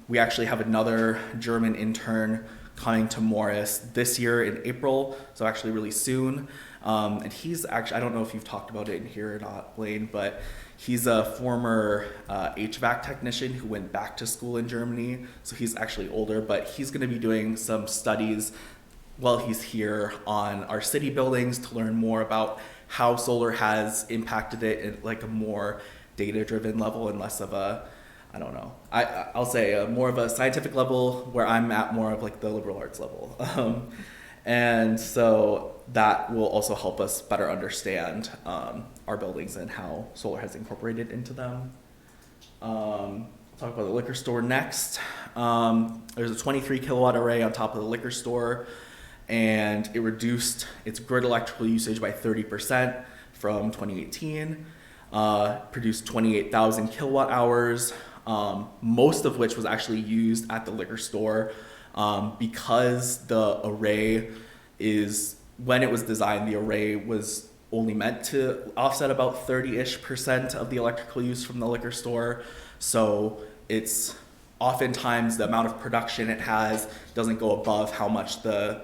we actually have another German intern coming to Morris this year in April, so actually really soon. And he's actually, I don't know if you've talked about it in here or not, Blaine, but he's a former HVAC technician who went back to school in Germany, so he's actually older, but he's going to be doing some studies while he's here on our city buildings to learn more about how solar has impacted it at like a more data-driven level and less of a, I don't know, I'll say more of a scientific level, where I'm at more of like the liberal arts level. And so that will also help us better understand our buildings and how solar has incorporated into them. Talk about the liquor store next. There's a 23 kilowatt array on top of the liquor store, and it reduced its grid electrical usage by 30% from 2018. Produced 28,000 kilowatt hours. Most of which was actually used at the liquor store, because the array when it was designed, the array was only meant to offset about 30-ish% of the electrical use from the liquor store. So it's oftentimes the amount of production it has doesn't go above how much the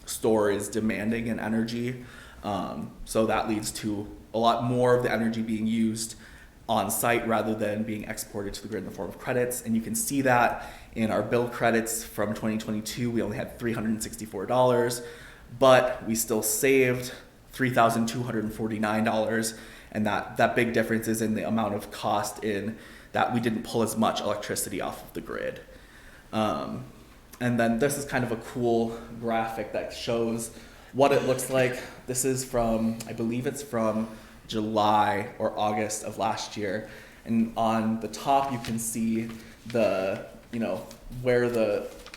store is demanding in energy. So that leads to a lot more of the energy being used on site rather than being exported to the grid in the form of credits. And you can see that in our bill credits from 2022, we only had $364, but we still saved $3,249. And that big difference is in the amount of cost in that we didn't pull as much electricity off of the grid. And then this is kind of a cool graphic that shows what it looks like. This is from, I believe it's from July or August of last year. And on the top, you can see the,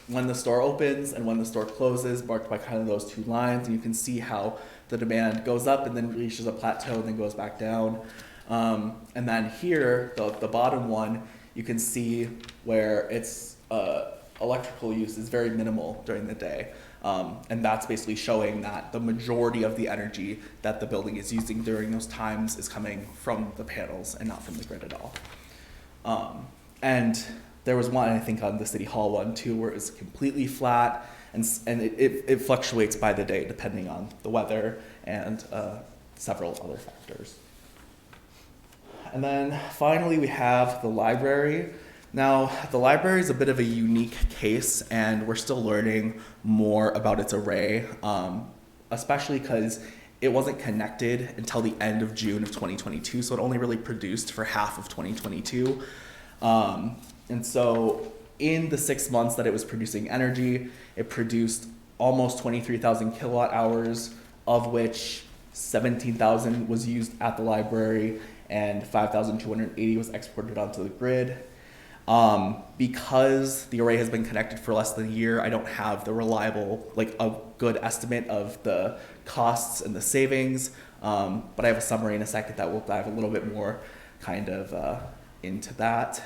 when the store opens and when the store closes, marked by kind of those two lines. And you can see how the demand goes up and then reaches a plateau and then goes back down. And then here, the bottom one, you can see where it's electrical use is very minimal during the day. And that's basically showing that the majority of the energy that the building is using during those times is coming from the panels and not from the grid at all. And there was one, I think, on the City Hall one too, where it was completely flat, and it fluctuates by the day depending on the weather and several other factors. And then finally we have the library. Now, the library is a bit of a unique case, and we're still learning more about its array, especially because it wasn't connected until the end of June of 2022, so it only really produced for half of 2022. And so in the 6 months that it was producing energy, it produced almost 23,000 kilowatt hours, of which 17,000 was used at the library and 5,280 was exported onto the grid. Because the array has been connected for less than a year, I don't have the reliable, a good estimate of the costs and the savings, but I have a summary in a second that will dive a little bit more kind of into that.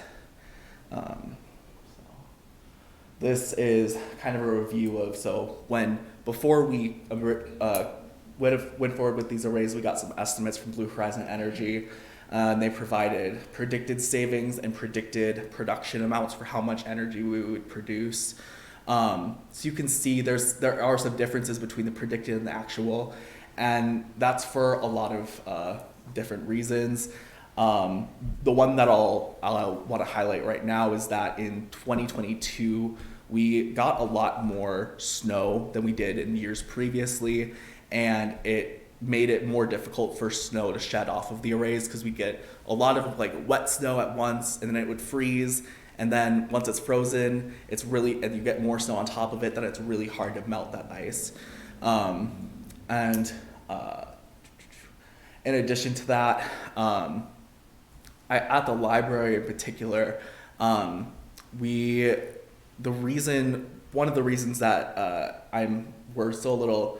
This is kind of a review of, before we went forward with these arrays, we got some estimates from Blue Horizon Energy. And they provided predicted savings and predicted production amounts for how much energy we would produce. So you can see there are some differences between the predicted and the actual, and that's for a lot of different reasons. The one that I'll want to highlight right now is that in 2022, we got a lot more snow than we did in years previously, and it made it more difficult for snow to shed off of the arrays because we get a lot of wet snow at once, and then it would freeze, and then once it's frozen, and you get more snow on top of it, then it's really hard to melt that ice. In addition to that, at the library in particular, one of the reasons that we're still a little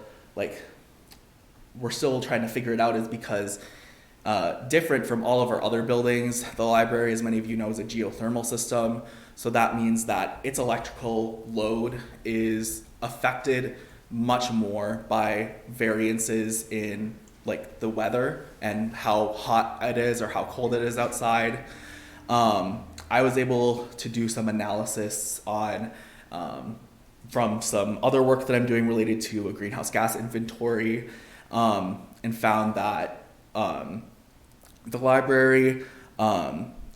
we're still trying to figure it out is because different from all of our other buildings, the library, as many of you know, is a geothermal system. So that means that its electrical load is affected much more by variances in the weather and how hot it is or how cold it is outside. I was able to do some analysis on from some other work that I'm doing related to a greenhouse gas inventory, and found that the library,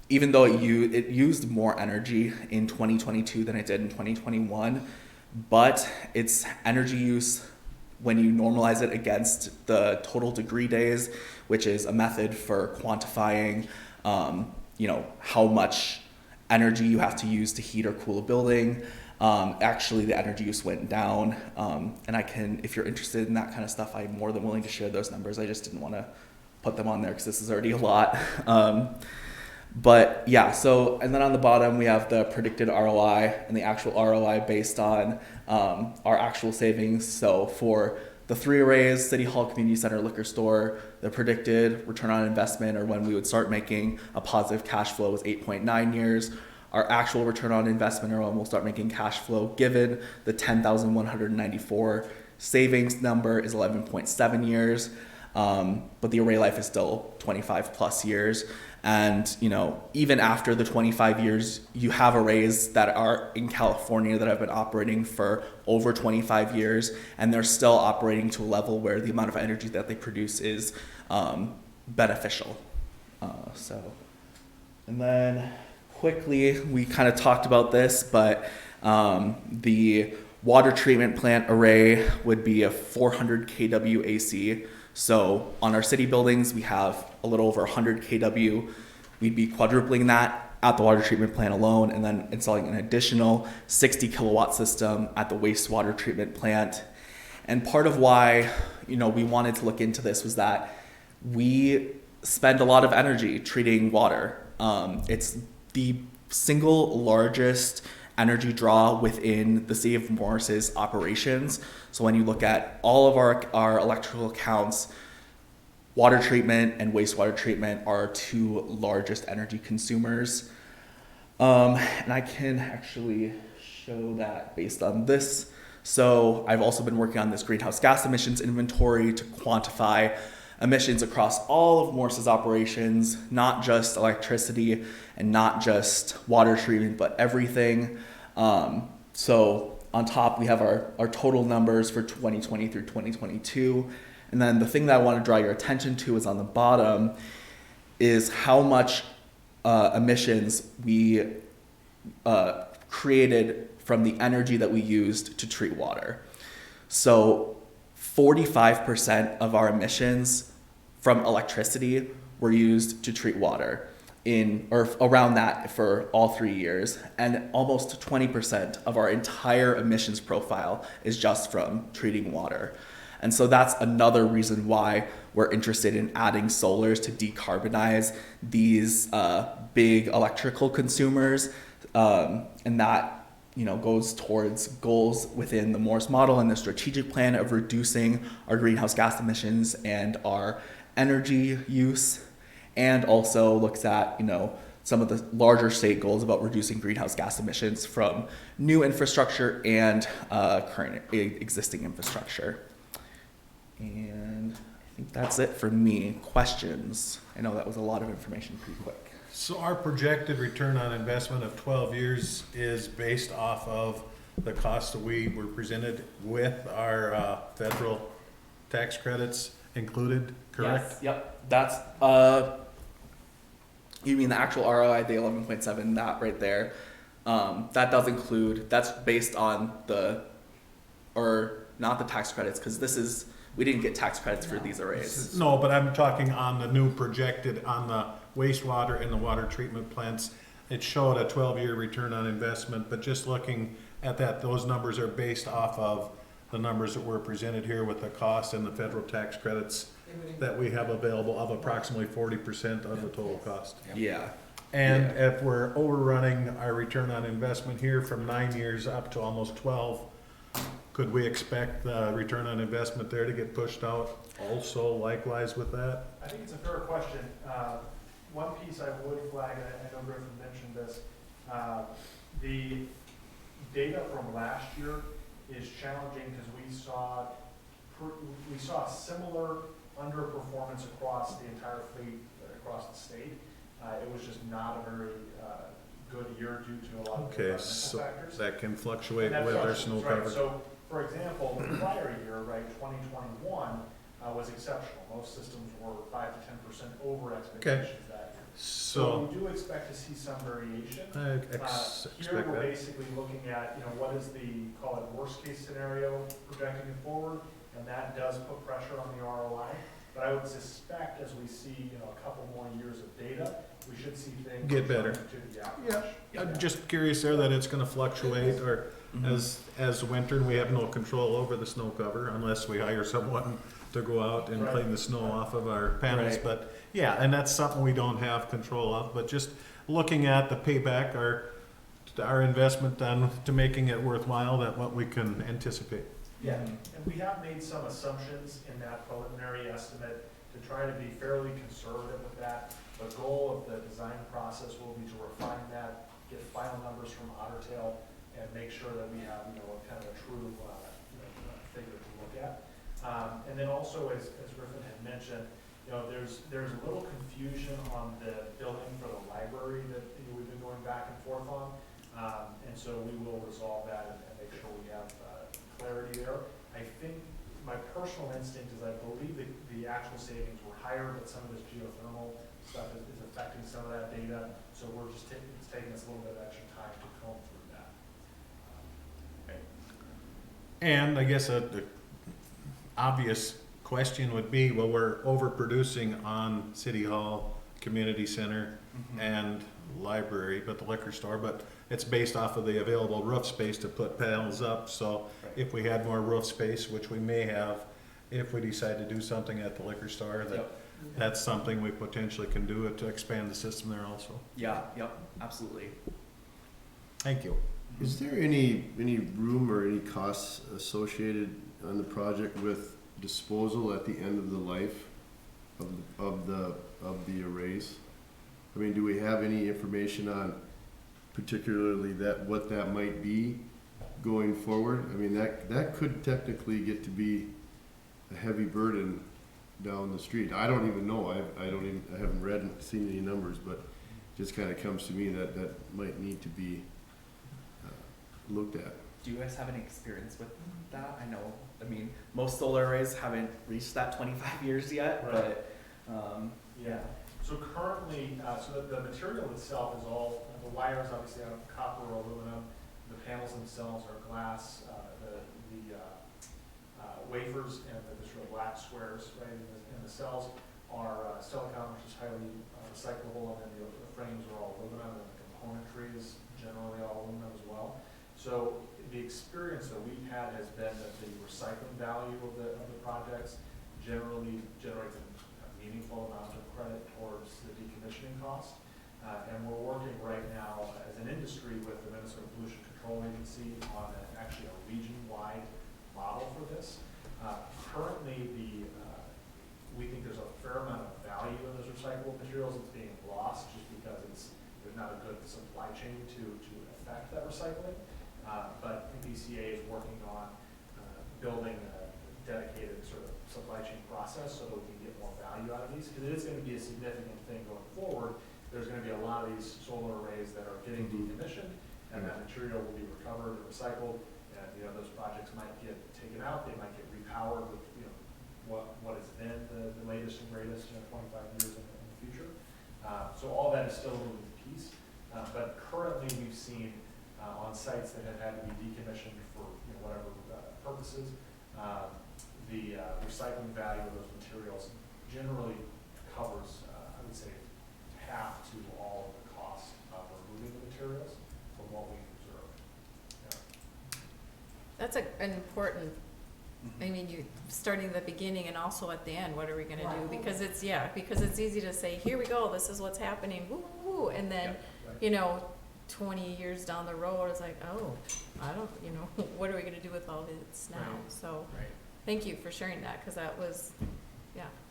even though it used more energy in 2022 than it did in 2021, but its energy use, when you normalize it against the total degree days, which is a method for quantifying, how much energy you have to use to heat or cool a building, actually the energy use went down. And if you're interested in that kind of stuff, I'm more than willing to share those numbers. I just didn't want to put them on there because this is already a lot. But yeah, and then on the bottom we have the predicted ROI and the actual ROI based on our actual savings. So for the 3 arrays, City Hall, Community Center, Liquor Store, the predicted return on investment, or when we would start making a positive cash flow, was 8.9 years. Our actual return on investment, or when we'll start making cash flow, given the 10,194 savings number, is 11.7 years. But the array life is still 25 plus years. And, even after the 25 years, you have arrays that are in California that have been operating for over 25 years, and they're still operating to a level where the amount of energy that they produce is beneficial. And then quickly, we kind of talked about this, but the water treatment plant array would be a 400 kW AC. So on our city buildings, we have a little over 100 kW. We'd be quadrupling that at the water treatment plant alone, and then installing an additional 60 kilowatt system at the wastewater treatment plant. And part of why, we wanted to look into this was that we spend a lot of energy treating water. It's the single largest energy draw within the city of Morris's operations. So when you look at all of our electrical accounts, water treatment and wastewater treatment are our two largest energy consumers. And I can actually show that based on this. So I've also been working on this greenhouse gas emissions inventory to quantify emissions across all of Morris's operations, not just electricity and not just water treatment, but everything. So on top, we have our total numbers for 2020 through 2022. And then the thing that I want to draw your attention to is on the bottom is how much emissions we created from the energy that we used to treat water. So 45% of our emissions from electricity were used to treat water or around that for all 3 years. And almost 20% of our entire emissions profile is just from treating water. And so that's another reason why we're interested in adding solars to decarbonize these big electrical consumers. And that goes towards goals within the Morris model and the strategic plan of reducing our greenhouse gas emissions and our energy use, and also looks at some of the larger state goals about reducing greenhouse gas emissions from new infrastructure and current existing infrastructure. And I think that's it for me. Questions? I know that was a lot of information pretty quick. So our projected return on investment of 12 years is based off of the cost that we were presented with our federal tax credits included, correct? Yes, yep. That's, you mean the actual ROI, the 11.7, that right there. That does include, that's based on not the tax credits, because we didn't get tax credits for these arrays. No, but I'm talking on the new projected, on the wastewater and the water treatment plants. It showed a 12-year return on investment, but just looking at that, those numbers are based off of the numbers that were presented here with the cost and the federal tax credits that we have available of approximately 40% of the total cost. Yeah. And if we're overrunning our return on investment here from 9 years up to almost 12, could we expect the return on investment there to get pushed out also likewise with that? I think it's a fair question. One piece I would flag, and I know Griffin mentioned this, the data from last year is challenging because we saw similar underperformance across the entire fleet, across the state. It was just not a very good year due to a lot of environmental factors. That can fluctuate with our snow cover. Right. So, for example, the prior year, right, 2021 was exceptional. Most systems were 5 to 10% over expectations that year. So we do expect to see some variation. Here we're basically looking at, what is the, call it worst case scenario projecting it forward, and that does put pressure on the ROI. But I would suspect as we see, a couple more years of data, we should see things get better. I'm just curious there that it's going to fluctuate, or as winter, and we have no control over the snow cover unless we hire someone to go out and clean the snow off of our panels. Right. But yeah, and that's something we don't have control of. But just looking at the payback, our investment to making it worthwhile, that what we can anticipate. Yeah, and we have made some assumptions in that preliminary estimate to try to be fairly conservative with that. The goal of the design process will be to refine that, get final numbers from Otter Tail, and make sure that we have, kind of a true figure to look at. And then also, as Griffin had mentioned, there's a little confusion on the building for the library that we've been going back and forth on. And so we will resolve that and make sure we have clarity there. I think my personal instinct is I believe the actual savings were higher, but some of this geothermal stuff is affecting some of that data. So we're just it's taking us a little bit of extra time to comb through that. And I guess the obvious question would be, well, we're overproducing on City Hall, Community Center, and library, but the liquor store, but it's based off of the available roof space to put panels up. So if we had more roof space, which we may have, if we decide to do something at the liquor store, that that's something we potentially can do to expand the system there also. Yeah, yep, absolutely. Thank you. Is there any room or any costs associated on the project with disposal at the end of the life of the arrays? I mean, do we have any information on particularly what that might be going forward? I mean, that could technically get to be a heavy burden down the street. I don't even know. I haven't read and seen any numbers, but it just kind of comes to me that might need to be looked at. Do you guys have any experience with that? I mean, most solar arrays haven't reached that 25 years yet, Right. but Yeah, so currently, so the material itself is all, the wires obviously are copper or aluminum, the panels themselves are glass, the wafers and the sort of black squares, right, and the cells are silicon, which is highly recyclable, and then the frames are all aluminum, and the componentry is generally all aluminum as well. So the experience that we've had has been that the recycling value of the projects generally generates a meaningful amount of credit towards the decommissioning cost. And we're working right now as an industry with the Minnesota Pollution Control Agency on actually a region-wide model for this. Currently, we think there's a fair amount of value in those recyclable materials that's being lost just because there's not a good supply chain to affect that recycling. But MPCA is working on building a dedicated sort of supply chain process so that we can get more value out of these, because it is going to be a significant thing going forward. There's going to be a lot of these solar arrays that are getting decommissioned, and that material will be recovered and recycled, and those projects might get taken out, they might get repowered with what has been the latest and greatest 25 years in the future. So all that is still a moving piece, but currently we've seen on sites that have had to be decommissioned for whatever purposes, the recycling value of those materials generally covers, I would say, half to all of the cost of removing the materials from what we observed. That's an important, I mean, you, starting at the beginning and also at the end, what are we gonna do? Because it's easy to say, here we go, this is what's happening, woo, woo, woo, and then, 20 years down the road, it's like, oh, I don't, what are we gonna do with all this now? Right. So, right. thank you for sharing that, because that was,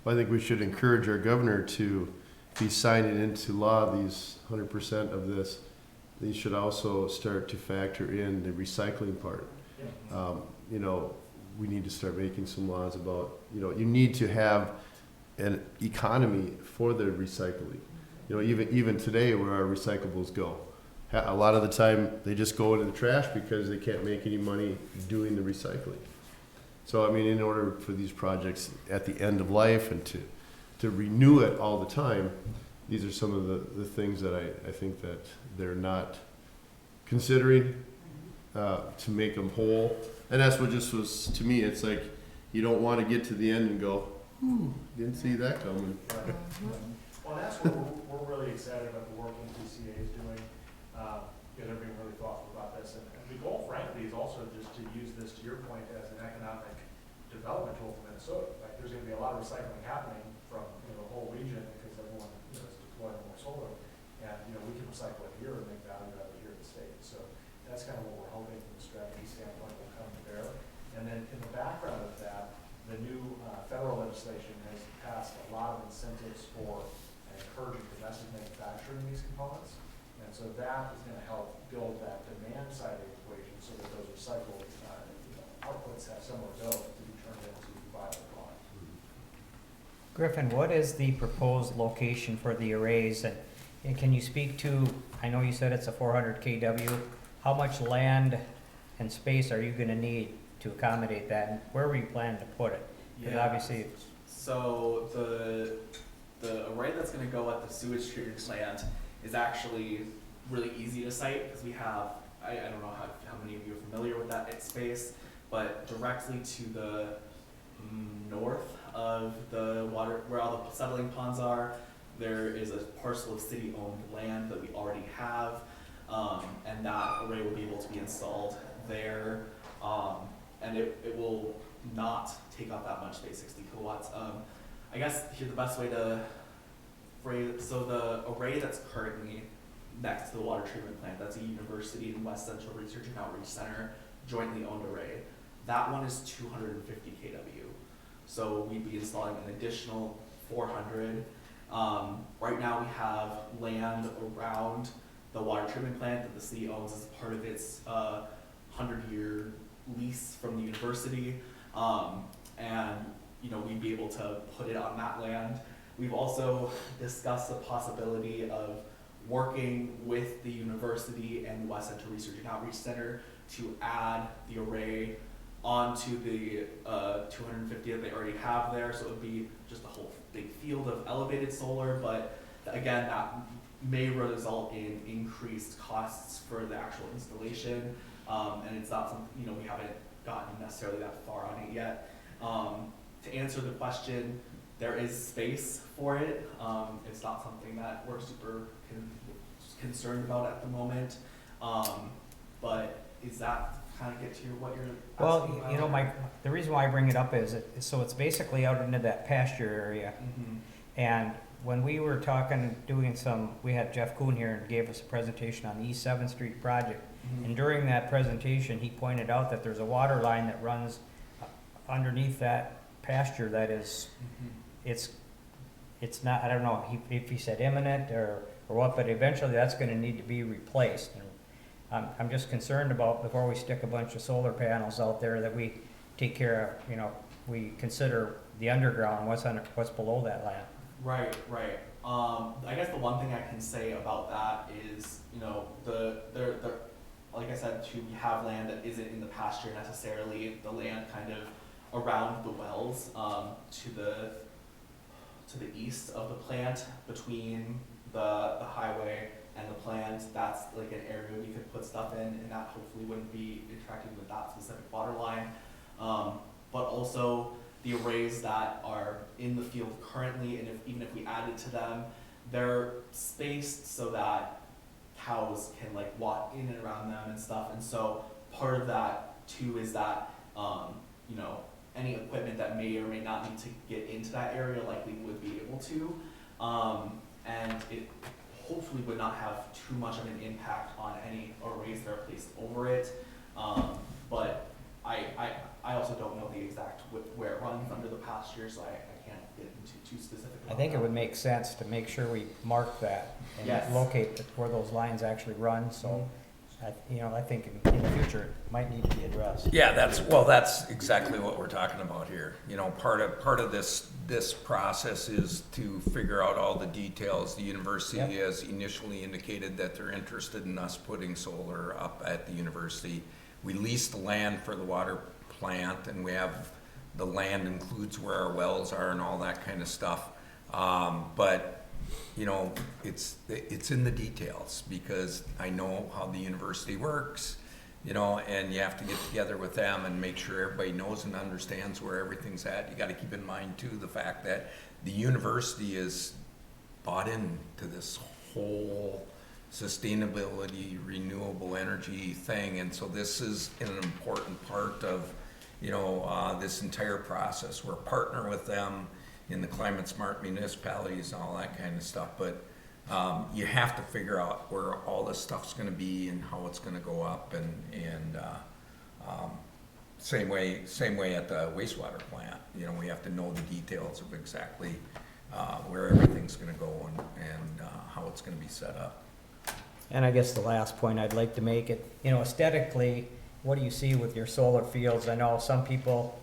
Well, I think we should encourage our governor to, if he's signing into law these 100% of this, he should also start to factor in the recycling part. We need to start making some laws about, you need to have an economy for the recycling. Even today where our recyclables go, a lot of the time they just go into the trash because they can't make any money doing the recycling. So, I mean, in order for these projects at the end of life and to renew it all the time, these are some of the things that I think that they're not considering to make them whole. And that's what just was, to me, it's like, you don't want to get to the end and go, ooh, didn't see that coming. Well, that's what we're really excited about the work MPCA is doing. They're being really thoughtful about this. And the goal, frankly, is also just to use this, to your point, as an economic development tool for Minnesota. Like, there's going to be a lot of recycling happening from the whole region because everyone is deploying more solar. And we can recycle it here and make value out of it here in the state. So that's kind of what we're hoping from the strategy standpoint will come to bear. And then in the background of that, the new federal legislation has passed a lot of incentives for encouraging domestic manufacturing of these components. And so that is going to help build that demand side of the equation so that those recycled outputs have somewhere to go to be turned into viable product. Griffin, what is the proposed location for the arrays? And can you speak to, I know you said it's a 400 kW, how much land and space are you gonna need to accommodate that? And where were you planning to put it? Because obviously, So the array that's going to go at the sewage treatment plant is actually really easy to site because we have, I don't know how many of you are familiar with that space, but directly to the north of the water, where all the settling ponds are, there is a parcel of city-owned land that we already have, and that array will be able to be installed there, and it will not take up that much space, 60 kilowatts. I guess here the best way to phrase, so the array that's currently next to the water treatment plant, that's a University and West Central Research and Outreach Center jointly owned array. That one is 250 kW. So we'd be installing an additional 400. Right now we have land around the water treatment plant that the city owns as part of its 100-year lease from the university. And we'd be able to put it on that land. We've also discussed the possibility of working with the university and the West Central Research and Outreach Center to add the array onto the 250 that they already have there. So it would be just a whole big field of elevated solar, but again, that may result in increased costs for the actual installation. And it's not something, we haven't gotten necessarily that far on it yet. To answer the question, there is space for it. It's not something that we're super concerned about at the moment. But is that kind of get to what you're asking about? Well, the reason why I bring it up is, so it's basically out into that pasture area. Mm-hmm. And when we were we had Jeff Kuhn here and gave us a presentation on the East 7th Street project. Mm-hmm. And during that presentation, he pointed out that there's a water line that runs underneath that pasture that is, it's not, I don't know if he said imminent or what, but eventually that's gonna need to be replaced. And I'm just concerned about, before we stick a bunch of solar panels out there, that we take care of, we consider the underground, what's below that land. Right. I guess the one thing I can say about that is, like I said, we have land that isn't in the pasture necessarily. The land kind of around the wells, to the east of the plant, between the highway and the plant, that's like an area we could put stuff in, and that hopefully wouldn't be interacting with that specific water line. But also the arrays that are in the field currently, and even if we added to them, they're spaced so that cows can walk in and around them and stuff. And so part of that too is that any equipment that may or may not need to get into that area likely would be able to, and it hopefully would not have too much of an impact on any arrays that are placed over it. But I also don't know the exact where it runs under the pasture, so I can't get into too specific. I think it would make sense to make sure we mark that and Yes. locate where those lines actually run, so, I think in the future it might need to be addressed. Yeah, that's exactly what we're talking about here. Part of this process is to figure out all the details. The university Yep. has initially indicated that they're interested in us putting solar up at the university. We lease the land for the water plant, and we have, the land includes where our wells are and all that kind of stuff. But it's in the details, because I know how the university works, and you have to get together with them and make sure everybody knows and understands where everything's at. You gotta keep in mind too, the fact that the university is bought into this whole sustainability, renewable energy thing, and so this is an important part of, this entire process. We're a partner with them in the climate smart municipalities and all that kind of stuff, but you have to figure out where all this stuff's gonna be and how it's gonna go up, and same way at the wastewater plant. We have to know the details of exactly where everything's gonna go and how it's gonna be set up. And I guess the last point I'd like to make it, aesthetically, what do you see with your solar fields? I know some people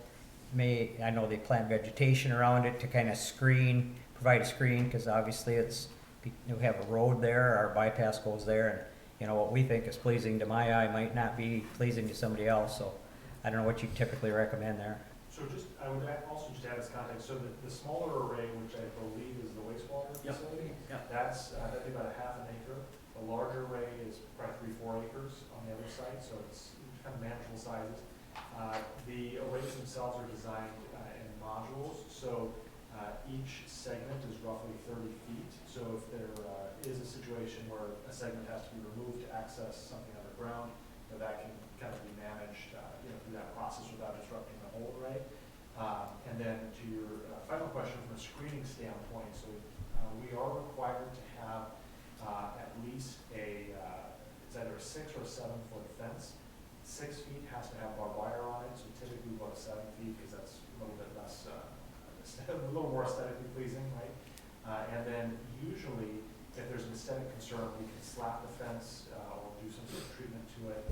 they plant vegetation around it to kind of provide a screen, because obviously we have a road there, our bypass goes there, and what we think is pleasing to my eye might not be pleasing to somebody else, so I don't know what you typically recommend there. So I would also just add this context, so the smaller array, which I believe is the wastewater Yep. facility, Yep. that's, that'd be about a half an acre. The larger array is probably 3-4 acres on the other side, so it's kind of manageable sizes. The arrays themselves are designed in modules, so each segment is roughly 30 feet. So if there is a situation where a segment has to be removed to access something underground, that can kind of be managed through that process without disrupting the whole array. And then to your final question from a screening standpoint, so we are required to have at least it's either a 6 or a 7 foot fence. 6 feet has to have barbed wire on it, so typically we go to 7 feet because that's a little bit less, a little more aesthetically pleasing, right? And then usually, if there's an aesthetic concern, we can slap the fence or do some sort of treatment to it.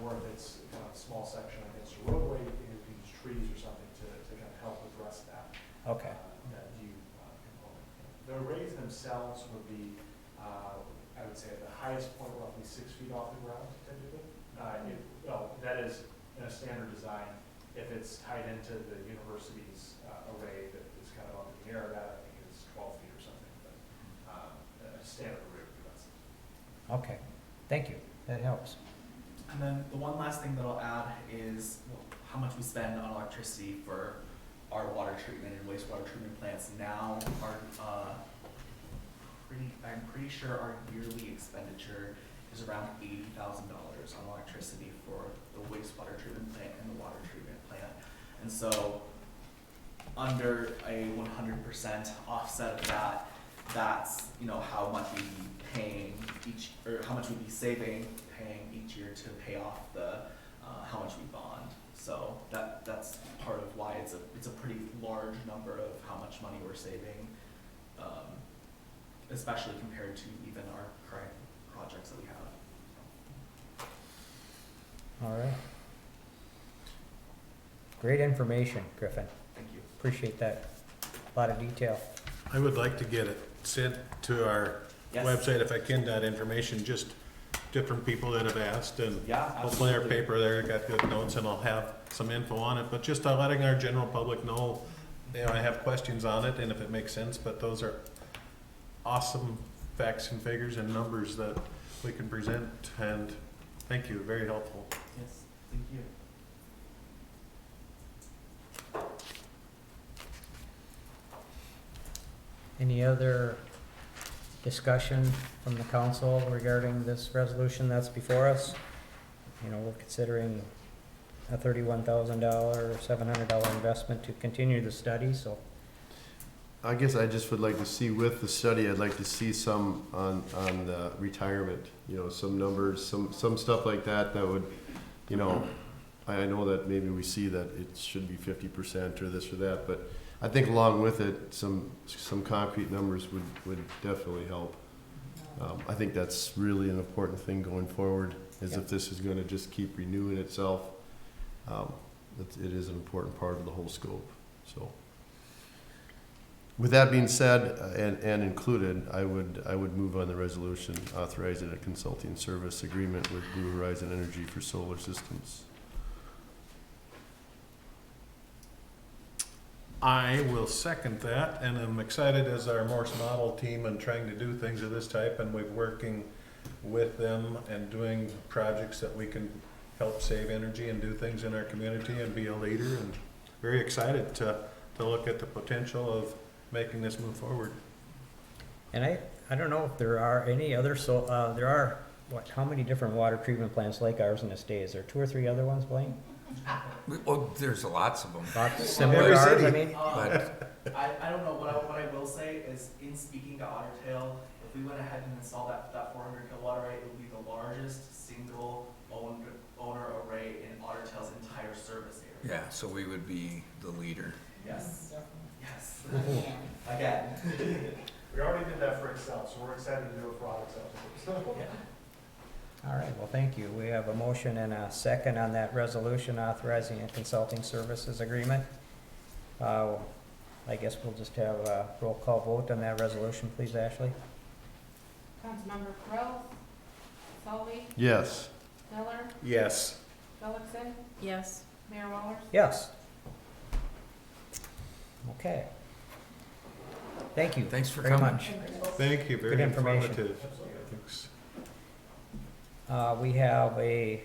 Or if it's kind of a small section against a roadway, you can use trees or something to kind of help address that. Okay. That view component. The arrays themselves would be, I would say, at the highest point, roughly 6 feet off the ground, typically. Well, that is in a standard design. If it's tied into the university's array that is kind of up in the air, that I think is 12 feet or something. But a standard array would be less. Okay, thank you, that helps. And then the one last thing that I'll add is how much we spend on electricity for our water treatment and wastewater treatment plants now are I'm pretty sure our yearly expenditure is around $80,000 on electricity for the wastewater treatment plant and the water treatment plant. And so under a 100% offset of that, that's, you know, how much we'd be paying each, or how much we'd be saving paying each year to pay off the, how much we bond. So that's part of why it's a pretty large number of how much money we're saving, especially compared to even our current projects that we have. All right. Great information, Griffin. Thank you. Appreciate that. A lot of detail. I would like to get it sent to our Yes. website if I can, that information, just different people that have asked, and Yeah, hopefully our absolutely. paper there got good notes, and I'll have some info on it, but just letting our general public know, you know, I have questions on it, and if it makes sense, but those are awesome facts and figures and numbers that we can present, and thank you, very helpful. Yes, thank you. Any other discussion from the council regarding this resolution that's before us? You know, we're considering a $31,000 or $700 investment to continue the study, so. I guess I just would like to see with the study, I'd like to see some on the retirement, you know, some numbers, some stuff like that that would, you know, I know that maybe we see that it should be 50% or this or that, but I think along with it, some concrete numbers would definitely help. I think that's really an important thing going forward, is if this is gonna just keep renewing itself, it is an important part of the whole scope, so. With that being said, and included, I would move on the resolution authorizing a consulting service agreement with Blue Horizon Energy for solar systems. I will second that, and I'm excited as our Morse Model team and trying to do things of this type, and we're working with them and doing projects that we can help save energy and do things in our community and be a leader, and very excited to look at the potential of making this move forward. And I don't know if there are any other, there are, how many different water treatment plants like ours in the state? Is there 2 or 3 other ones, Blaine? Oh, there's lots of them. About similar to ours, I mean? But I don't know, what I will say is, in speaking to Otter Tail, if we went ahead and installed that 400 kilowatt array, it would be the largest single owner array in Otter Tail's entire service area. yeah, so we would be the leader. Yes, yes. Yeah. Again. We already did that for Excel, so we're excited to do it for Otter Tail. Yeah. All right, well, thank you. We have a motion and a second on that resolution authorizing a consulting services agreement. I guess we'll just have a roll call vote on that resolution, please, Ashley. Councilmember Crowe, Solly, Yes. Miller, Yes. Gullickson, Yes. Mayor Wallers. Yes. Okay. Thank you. Thanks for very coming. much. Thank you, very Good information. informative. Thanks. We have the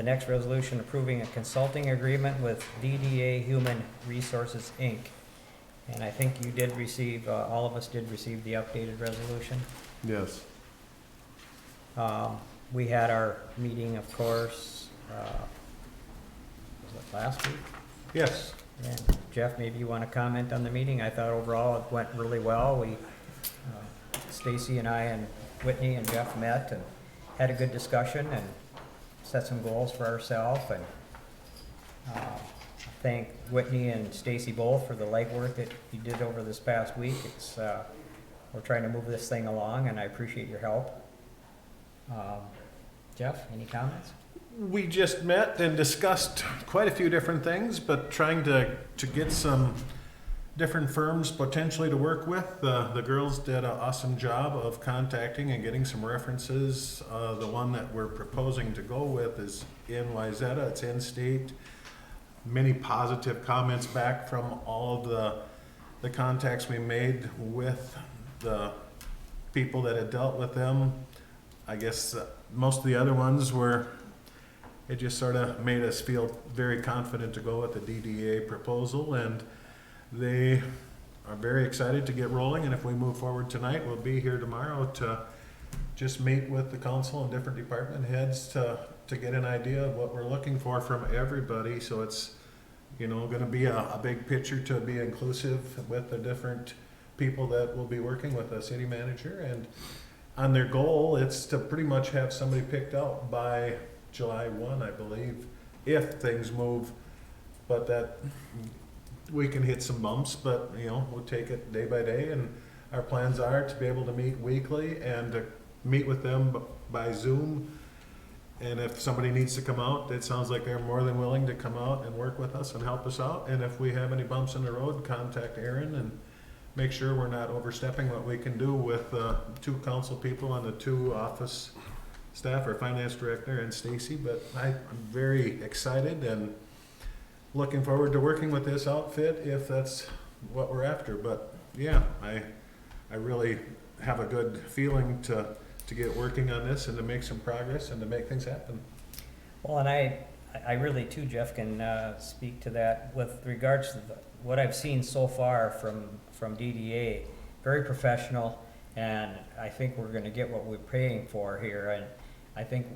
next resolution approving a consulting agreement with DDA Human Resources, Inc. And I think you did receive, all of us did receive the updated resolution. Yes. We had our meeting, of course, was it last week? Yes, And Jeff, maybe you want to comment on the meeting? I thought overall it went really well. Stacy and I and Whitney and Jeff met and had a good discussion and set some goals for ourselves. And thank Whitney and Stacy both for the legwork that you did over this past week. We're trying to move this thing along, and I appreciate your help. Jeff, any comments? We just met and discussed quite a few different things, but trying to get some different firms potentially to work with. The girls did an awesome job of contacting and getting some references. The one that we're proposing to go with is in Wayzata. It's in-state. Many positive comments back from all of the contacts we made with the people that had dealt with them. I guess most of the other ones were, it just sort of made us feel very confident to go with the DDA proposal, and they are very excited to get rolling. And if we move forward tonight, we'll be here tomorrow to just meet with the council and different department heads to get an idea of what we're looking for from everybody. So it's, going to be a big picture to be inclusive with the different people that will be working with the city manager. And on their goal, it's to pretty much have somebody picked out by July 1, I believe, if things move. But that we can hit some bumps, but we'll take it day by day. And our plans are to be able to meet weekly and to meet with them by Zoom. And if somebody needs to come out, it sounds like they're more than willing to come out and work with us and help us out. And if we have any bumps in the road, contact Aaron and make sure we're not overstepping what we can do with 2 council people and the 2 office staff, our finance director and Stacy. But I'm very excited and looking forward to working with this outfit if that's what we're after. But yeah, I really have a good feeling to get working on this and to make some progress and to make things happen. Well, and I really too, Jeff, can speak to that with regards to what I've seen so far from DDA. Very professional, and I think we're going to get what we're paying for here. And I think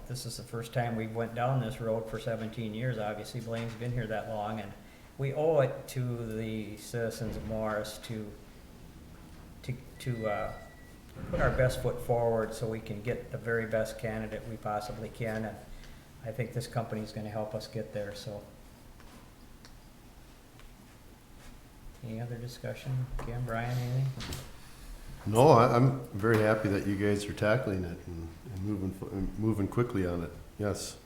this is the first time we went down this road for 17 years. Obviously, Blaine's been here that long, and we owe it to the citizens of Morris to put our best foot forward so we can get the very best candidate we possibly can. And I think this company is going to help us get there. So, any other discussion? Kim, Brian, anything? No, I'm very happy that you guys are tackling it and moving quickly on it. Yes.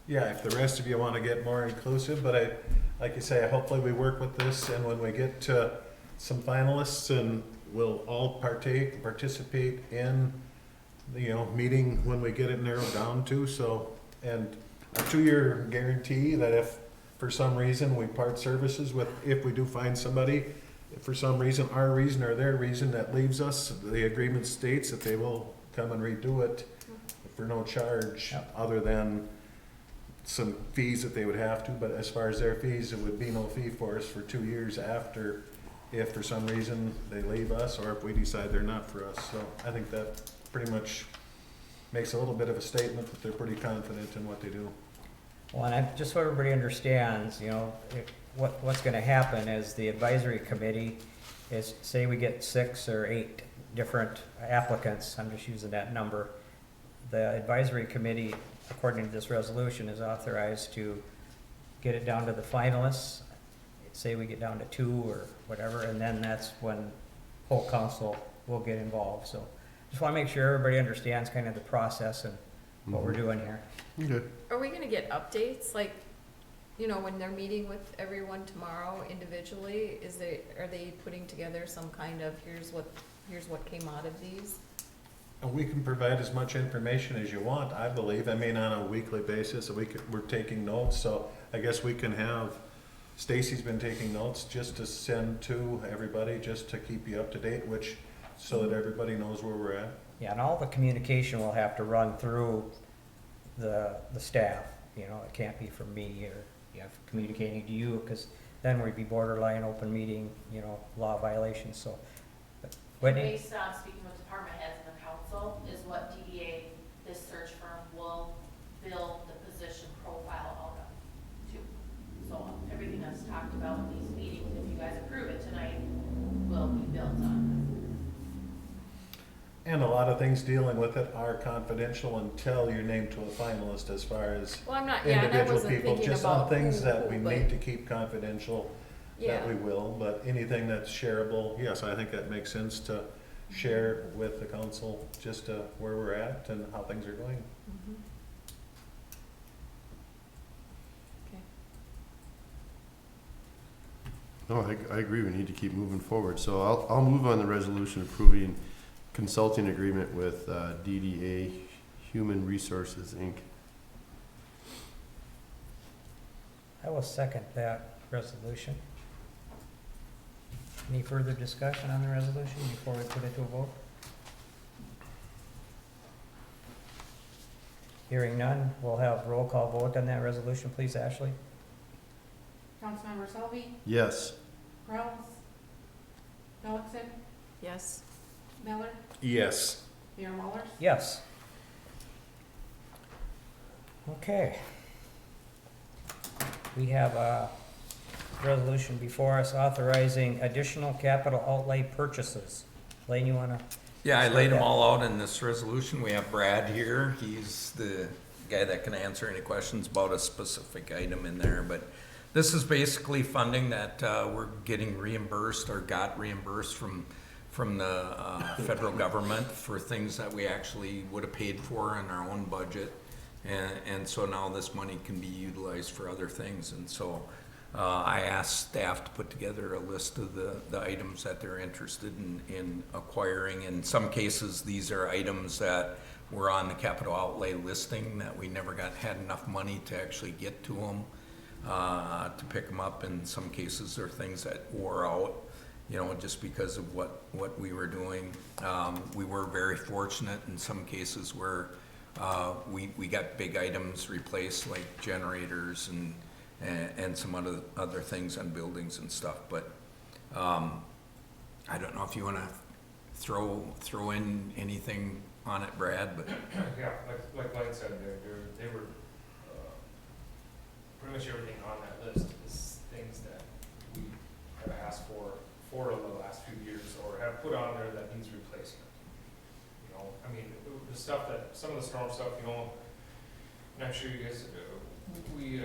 Yeah, if the rest of you want to get more inclusive, but like you say, hopefully we work with this, and when we get to some finalists, and we'll all participate in the meeting when we get it narrowed down to. So, and a 2-year guarantee that if for some reason we part services with, if we do find somebody, if for some reason, our reason or their reason, that leaves us, the agreement states that they will come and redo it for no charge other than some fees that they would have to. But as far as their fees, it would be no fee for us for 2 years after, if for some reason they leave us or if we decide they're not for us. So I think that pretty much makes a little bit of a statement that they're pretty confident in what they do. Well, and just so everybody understands, what's going to happen is the advisory committee is, say we get 6 or 8 different applicants, I'm just using that number. The advisory committee, according to this resolution, is authorized to get it down to the finalists. Say we get down to 2 or whatever, and then that's when whole council will get involved. So just want to make sure everybody understands kind of the process and what we're doing here. Okay. Are we gonna get updates, like, when they're meeting with everyone tomorrow individually, are they putting together some kind of, here's what came out of these? And we can provide as much information as you want, I believe. I mean, on a weekly basis, we're taking notes, so I guess we can have, Stacy's been taking notes just to send to everybody, just to keep you up to date, so that everybody knows where we're at. Yeah, and all the communication will have to run through the staff. It can't be from me or communicating to you, because then we'd be borderline open meeting, law violations. So, Whitney? Based on speaking with department heads and the council, is what DDA, this search firm, will build the position profile out of, too. So everything that's talked about lot of things dealing with it are confidential until you're named to a finalist as far as Well, I'm not, yeah, and I individual wasn't people. thinking Just about on things who, that we but- need to keep confidential, Yeah, that we will, but anything that's shareable, yes, I think that makes sense to share with the council, just where we're at and how things are going. mhm. Okay. No, I agree, we need to keep moving forward. So I'll move on the resolution approving consulting agreement with DDA Human Resources, Inc. I will second that resolution. Any further discussion on the resolution before we put it to a vote? Hearing none, we'll have roll call vote on that resolution, please, Ashley? Councilmember Selby, Yes. Kraus, Pelixen, Yes, Miller, Yes. Mayor Mullers. Yes. Okay. We have a resolution before us authorizing additional capital outlay purchases. Lane, you wanna? Yeah, I Start laid them that. all out in this resolution. We have Brad here. He's the guy that can answer any questions about a specific item in there. But this is basically funding that we're getting reimbursed or got reimbursed from the federal government for things that we actually would have paid for in our own budget. And so now this money can be utilized for other things. And so I asked staff to put together a list of the items that they're interested in acquiring. In some cases, these are items that were on the capital outlay listing that we never had enough money to actually get to them, to pick them up. In some cases, they're things that wore out, just because of what we were doing. We were very fortunate in some cases where we got big items replaced, like generators and some other things on buildings and stuff. But I don't know if you want to throw in anything on it, Brad. But Yeah, like Mike said, they were, pretty much everything on that list is things that we have asked for the last few years, or have put on there that needs replacement. I mean, the stuff some of the storm stuff, and I'm sure you guys, we,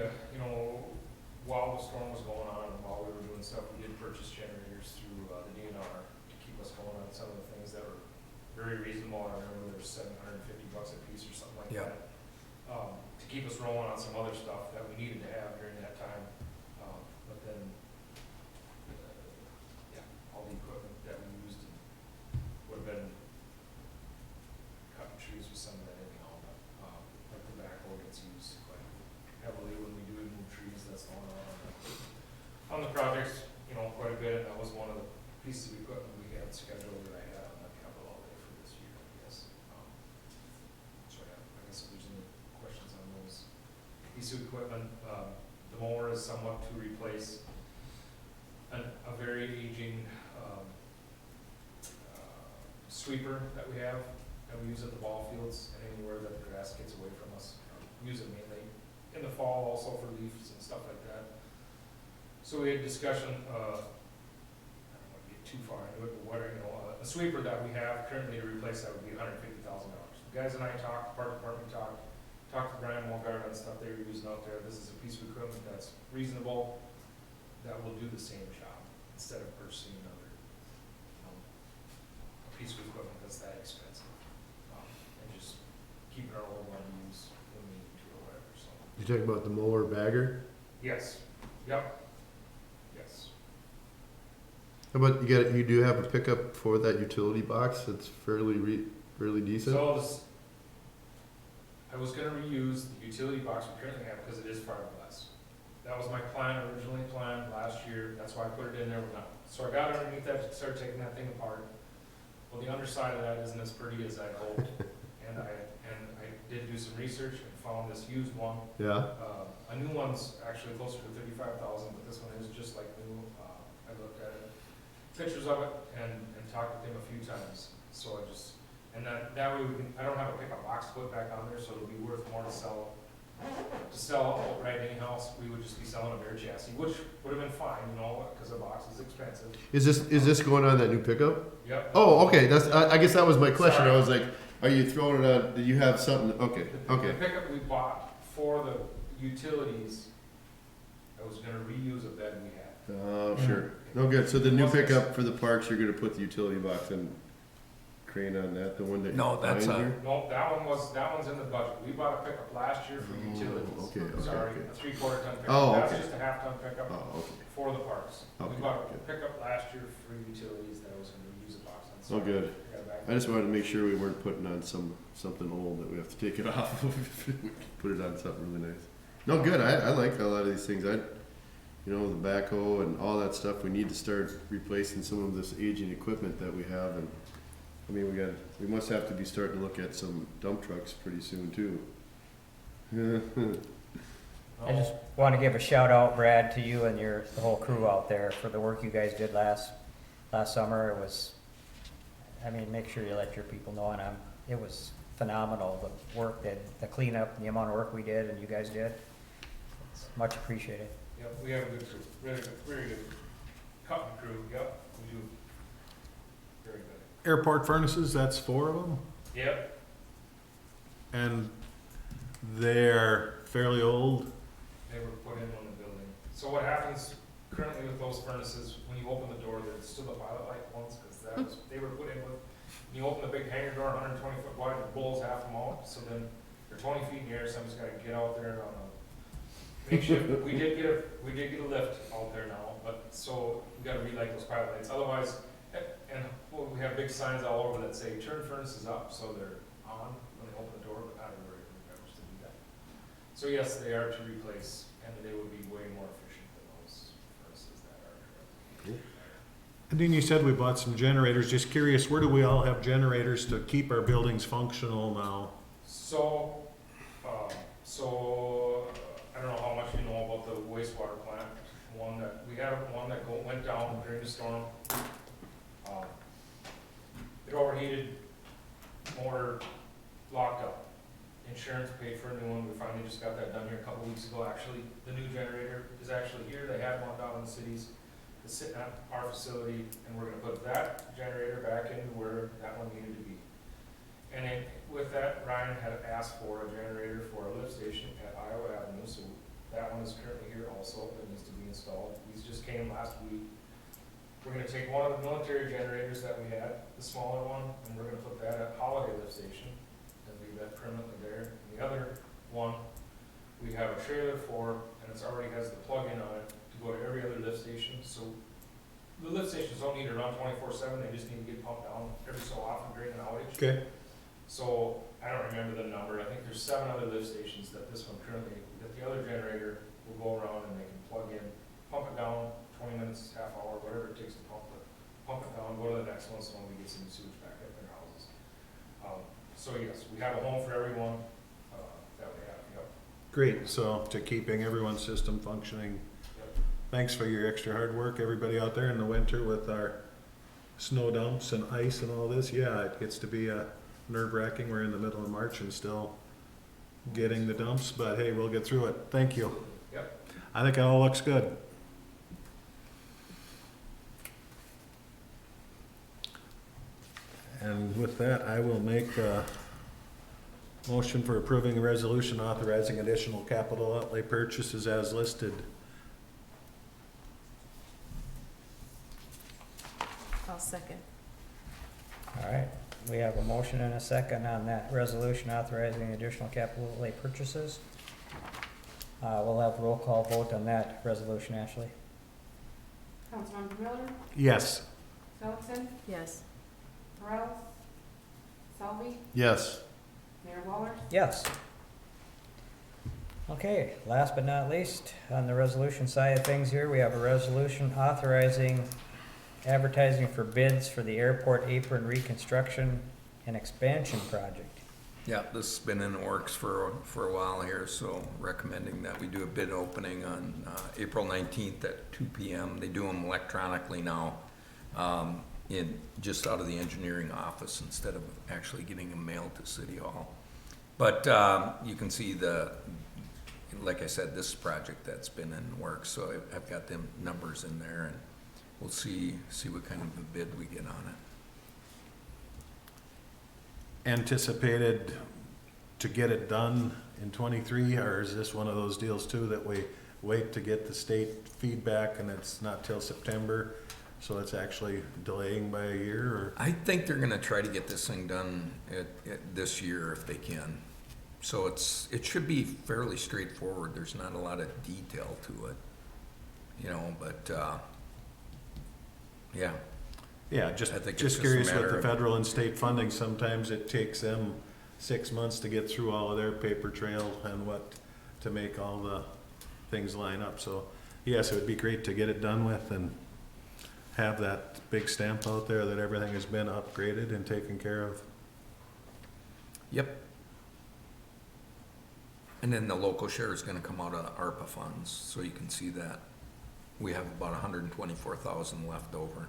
while the storm was going on, and while we were doing stuff, we did purchase generators through the DNR to keep us going on some of the things that were very reasonable. I remember there was $750 a piece or something like Yeah. that. To keep us rolling on some other stuff that we needed to have during that time. But then, all the equipment that we used would have been cutting trees with some of that anyhow. But, like the backhoe gets used quite heavily when we do move trees. That's going on the projects, quite a bit. And that was one of the pieces of equipment we had scheduled that I had on that capital outlay for this year, I guess. So yeah, I guess if there's any questions on those pieces of equipment, the mower is somewhat to replace a very aging sweeper that we have, that we use at the ball fields and anywhere that the grass gets away from us. We use it mainly in the fall also for leaves and stuff like that. So we had discussion, I don't want to get too far into it, but a sweeper that we have currently to replace that would be $150,000. The guys and I talked, the park department talked to Brian Walgard on stuff they were using out there. This is a piece of equipment that's reasonable, that will do the same job, instead of purchasing another, a piece of equipment that's that expensive. And just keeping our old one used when we need to or whatever, so. You talking about the mower bagger? Yes, yep, yes. How about you do have a pickup for that utility box that's fairly decent? So I was gonna reuse the utility box we currently have because it is fiberglass. That was my plan, originally planned last year, that's why I put it in there. So I got underneath that, started taking that thing apart. Well, the underside of that isn't as pretty as I hoped, and I did do some research and found this used one. Yeah. A new one's actually closer to $35,000, but this one is just like new. I looked at it, pictures of it, and talked with him a few times. So that way I don't have a pickup box to put back on there, so it'll be worth more to sell to sell outright anyhow, we would just be selling a bare chassis, which would have been fine, you know, because a box is expensive. Is this going on that new pickup? Yep. Oh, okay, I guess that was my question. Sorry. I was like, are you throwing it on, do you have something, okay, The okay. pickup we bought for the utilities, I was gonna reuse a bed we had. Oh, sure. No, good. So the new pickup for the parks, you're gonna put the utility box and crane on that, the one that. No, that's behind a- here? No, that one's in the budget. We bought a pickup last year for utilities. okay, Sorry, okay. a 3/4 ton pickup. Oh, That's okay. just a half ton pickup Oh, okay. for the parks. Okay, We bought a okay. pickup last year for utilities that I was gonna use a box on. Oh, Sorry, good. I got it back. I just wanted to make sure we weren't putting on something old that we have to take it off of. We can put it on something really nice. No, good. I like a lot of these things. The backhoe and all that stuff. We need to start replacing some of this aging equipment that we have. And I mean, we must have to be starting to look at some dump trucks pretty soon too. I just want to give a shout out, Brad, to you and the whole crew out there for the work you guys did last summer. It was, make sure you let your people know, and it was phenomenal, the work the cleanup, the amount of work we did and you guys did. It's much appreciated. Yep, we have a good crew, very good company crew, yep, we do. Very good. Airport furnaces, that's 4 of them, Yep, and they're fairly old. they were put in on the building. So what happens currently with those furnaces, when you open the door, there's still the pilot light ones, because they were put in with, when you open the big hangar door, 120 foot wide, it blows half them out, so then they're 20 feet in the air, someone's gotta get out there on a makeshift. We did get a lift out there now, but, so we gotta relight those pilot lights, otherwise, we have big signs all over that say, turn furnaces up, so they're on when they open the door, but not everybody remembers to do that. So yes, they are to replace, and they would be way more efficient than those furnaces that are currently. And then you said we bought some generators. Just curious, where do we all have generators to keep our buildings functional now? So, I don't know how much you know about the wastewater plant, we had one that went down during the storm. It overheated, motor locked up. Insurance paid for a new one, we finally just got that done here a couple weeks ago, actually. The new generator is actually here, they had one down in the cities, it's sitting at our facility, and we're gonna put that generator back into where that one needed to be. And then with that, Ryan had asked for a generator for a lift station at Iowa Avenue, so that one is currently here also, that needs to be installed. These just came last week. We're gonna take one of the military generators that we had, the smaller one, and we're gonna put that at Holiday Lift Station, and leave that permanently there. And the other one, we have a trailer for, and it's already has the plug-in on it to go to every other lift station, so the lift stations don't need to run 24/7, they just need to get pumped down every so often during an outage. Okay. So, I don't remember the number, I think there's 7 other lift stations that this one currently, that the other generator will go around and they can plug in, pump it down, 20 minutes, half hour, whatever it takes to pump it down, go to the next one, so when we get some sewage back up in their houses. So yes, we have a home for everyone, that we have, yep. Great, so to keeping everyone's system functioning. Yep. Thanks for your extra hard work, everybody out there in the winter with our snow dumps and ice and all this. Yeah, it gets to be nerve-wracking. We're in the middle of March and still getting the dumps, but hey, we'll get through it. Thank you. Yep. I think it all looks good. And with that, I will make a motion for approving a resolution authorizing additional capital outlay purchases as listed. I'll second. All right, we have a motion and a second on that resolution authorizing additional capital outlay purchases. We'll have roll call vote on that resolution, Ashley. Councilmember Miller, Yes. Felton, Yes. Morales, Selby, Yes. Mayor Waller. Yes. Okay, last but not least, on the resolution side of things here, we have a resolution authorizing advertising for bids for the airport apron reconstruction and expansion project. Yeah, this has been in the works for a while here, so recommending that we do a bid opening on April 19th at 2 p.m. They do them electronically now, just out of the engineering office instead of actually getting them mailed to City Hall. But you can see like I said, this project that's been in work, so I've got them numbers in there, and we'll see what kind of a bid we get on it. Anticipated to get it done in '23, or is this one of those deals too that we wait to get the state feedback and it's not till September, so it's actually delaying by a year, or? I think they're gonna try to get this thing done this year if they can. So it should be fairly straightforward. There's not a lot of detail to it, you know, but, yeah. Yeah, I think it's just just a curious with matter the of- federal and state funding, sometimes it takes them 6 months to get through all of their paper trail and to make all the things line up. So, yes, it would be great to get it done with and have that big stamp out there that everything has been upgraded and taken care of. Yep. And then the local share is gonna come out of ARPA funds, so you can see that. We have about 124,000 left over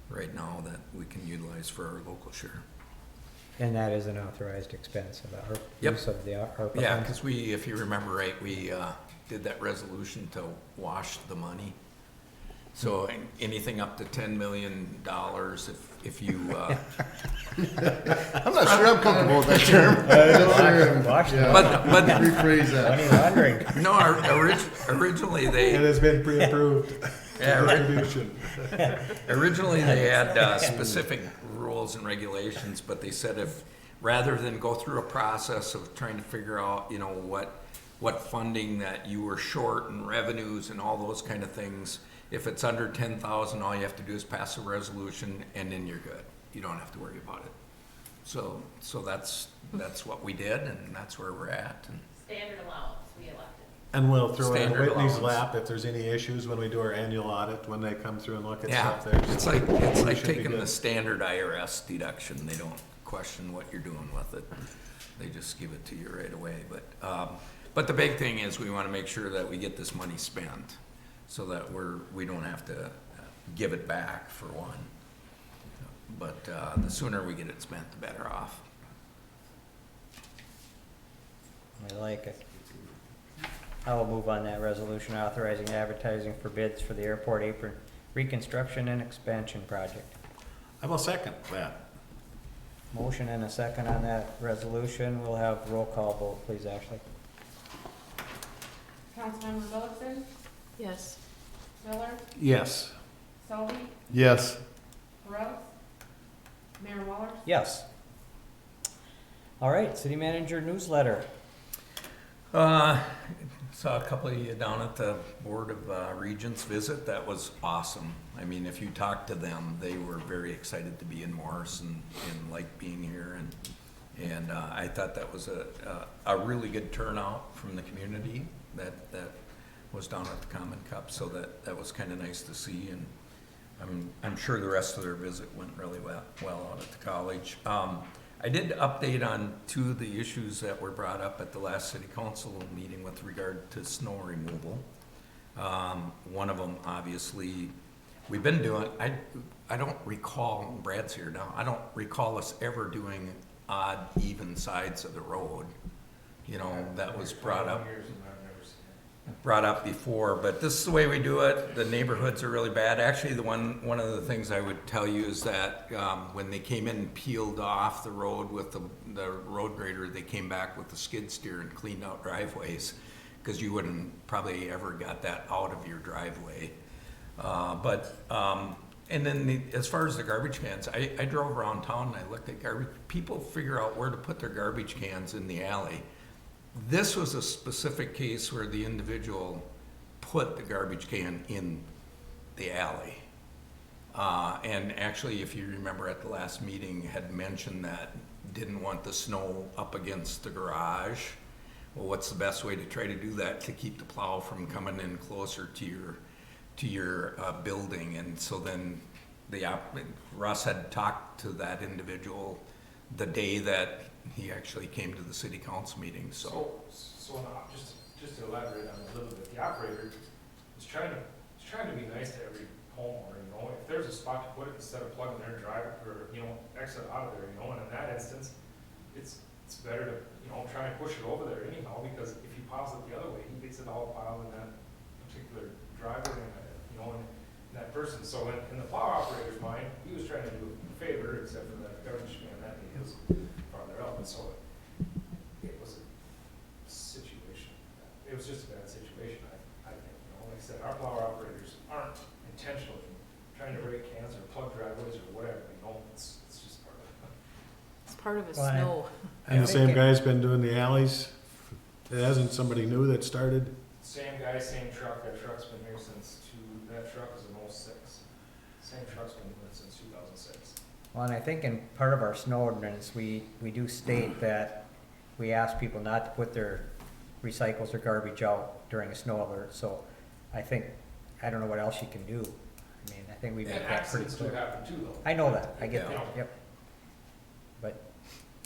right now that we can utilize for our local share. And that is an authorized expense of our Yep. use of the ARPA Yeah, funds. because if you remember right, we did that resolution to wash the money. So anything up to $10 million, if you, I'm not sure I'm comfortable with that term. Wash the but Rephrase money that. laundering. no, originally It they, has been pre-approved. Yeah, Distribution. originally they had specific rules and regulations, but they said if, rather than go through a process of trying to figure out, you know, what funding that you were short and revenues and all those kind of things, if it's under 10,000, all you have to do is pass a resolution and then you're good. You don't have to worry about it. So that's what we did, and that's where we're at. And Standard allowance, we elected. And we'll throw in Standard Whitney's allowance. lap if there's any issues when we do our annual audit, when they come through and look at yeah, stuff there. it's So like we should be taking good. the standard IRS deduction. They don't question what you're doing with it. They just give it to you right away. But the big thing is we want to make sure that we get this money spent, so that we don't have to give it back for one. But the sooner we get it spent, the better off. I like it. I will move on that resolution authorizing advertising for bids for the airport apron reconstruction and expansion project. I will second that. Motion and a second on that resolution. We'll have roll call vote, please, Ashley. Councilmember Phillipson, Yes. Miller, Yes. Selby, Yes. Rose, Mayor Waller. Yes. All right, city manager newsletter. Saw a couple of you down at the Board of Regents visit. That was awesome. I mean, if you talk to them, they were very excited to be in Morris and like being here. And I thought that was a really good turnout from the community that was down at the Common Cup. So that was kind of nice to see. And I'm sure the rest of their visit went really well out at the college. I did update on two of the issues that were brought up at the last city council meeting with regard to snow removal. One of them, obviously, we've been doing, I don't recall, Brad's here now, I don't recall us ever doing odd, even sides of the road. You know, that was brought up. Years and I've never seen it. Brought up before, but this is the way we do it. The neighborhoods are really bad. Actually, one of the things I would tell you is that when they came in and peeled off the road with the road grader, they came back with the skid steer and cleaned out driveways, because you wouldn't probably ever got that out of your driveway. And then as far as the garbage cans, I drove around town and I looked at garbage. People figure out where to put their garbage cans in the alley. This was a specific case where the individual put the garbage can in the alley. And actually, if you remember at the last meeting, had mentioned that didn't want the snow up against the garage. Well, what's the best way to try to do that to keep the plow from coming in closer to your building? And so then Russ had talked to that individual the day that he actually came to the city council meeting, so. So just to elaborate on it a little bit, the operator is trying to be nice to every homeowner, you know, if there's a spot to put it instead of plugging their drive, or, you know, exit out of there, you know, and in that instance, it's better to, you know, try and push it over there anyhow, because if you piles it the other way, he gets it all piled in that particular driveway, and that person. So in the plow operator's mind, he was trying to do a favor, except for that garbage man that is farther out. And so it was a situation. It was just a bad situation, I think. Like I said, our plow operators aren't intentionally trying to break cans or plug driveways or whatever. It's just part of it. It's part of a Well, snow. And the I same think it- guy's been doing the alleys? It hasn't somebody new that started? Same guy, same truck. That truck's been here that truck is an 06. Same truck's been doing it since 2006. Well, and I think in part of our snow ordinance, we do state that we ask people not to put their recycles or garbage out during a snow alert, so I think, I don't know what else you can do. I mean, I think we make And that pretty accidents do clear. happen too, though. I know that, I get Yeah. that, yep. But,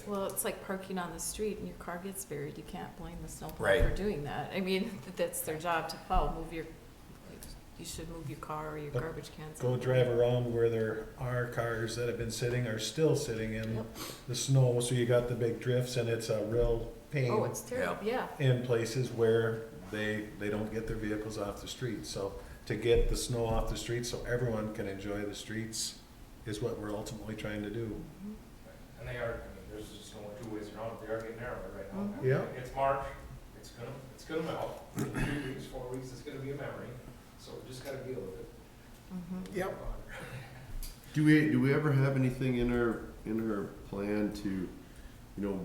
Well, it's like parking on the street and your car gets buried, you can't blame the snowplow Right. for doing that. I mean, that's their job to plow, you should move your car or your But garbage cans. Go drive around where there are cars that have been sitting, are still sitting in Yep. the snow, so you got the big drifts, and it's a real pain Oh, it's terrible, yeah. in places where they don't get their vehicles off the street. So to get the snow off the street so everyone can enjoy the streets is what we're ultimately trying to do. And they are, there's just no two ways around it. They are getting narrower right now. Mhm. Yeah. It's March, it's gonna melt. In 3 weeks, 4 weeks, it's gonna be a memory. So we just gotta deal with it. Mhm. Yep. Do we ever have anything in our plan to,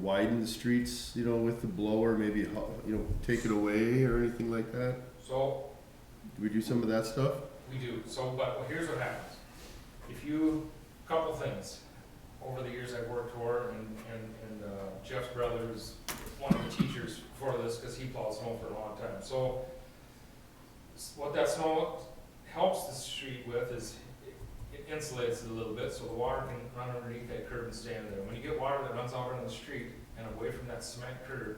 widen the streets, with the blower, maybe, take it away or anything like that? So Do we do some of that stuff? we do, but here's what happens. Couple things. Over the years I've worked for, and Jeff's brother is one of the teachers for this, because he plowed snow for a long time. So what that snow helps the street with is it insulates it a little bit, so the water can run underneath that curb and stay in there. When you get water that runs out into the street and away from that cement curb,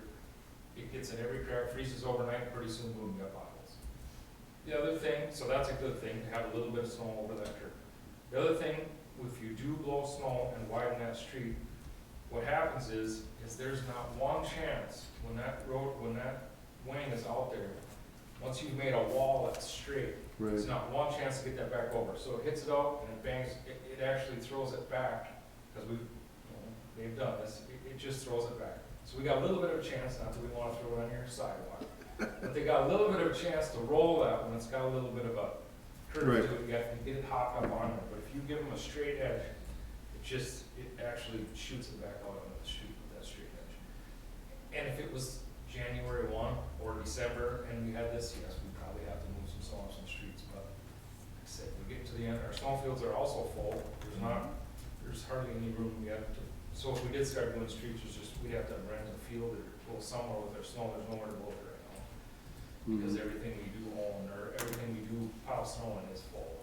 it gets in every crack, freezes overnight, pretty soon, boom, you got potholes. The other thing, so that's a good thing, to have a little bit of snow over that curb. The other thing, if you do blow snow and widen that street, what happens is there's not one chance when that wing is out there, once you've made a wall that's straight, Right. there's not one chance to get that back over. So it hits it out and it bangs, it actually throws it back, because they've done this, it just throws it back. So we got a little bit of a chance, not that we want to throw it on your sidewalk, but they got a little bit of a chance to roll that when it's got a little bit of a curve Right. to it, you have to get it hopped up on it. But if you give them a straight edge, it actually shoots it back out onto the street with that straight edge. And if it was January 1 or December and we had this, yes, we'd probably have to move some snow off some streets. But like I said, we get to the end, our snowfields are also full. There's hardly any room yet. So if we did start doing streets, we'd have to rent a field or go somewhere with our snow. There's nowhere to go right now. Because everything we do own, or everything we do pile snow in is full.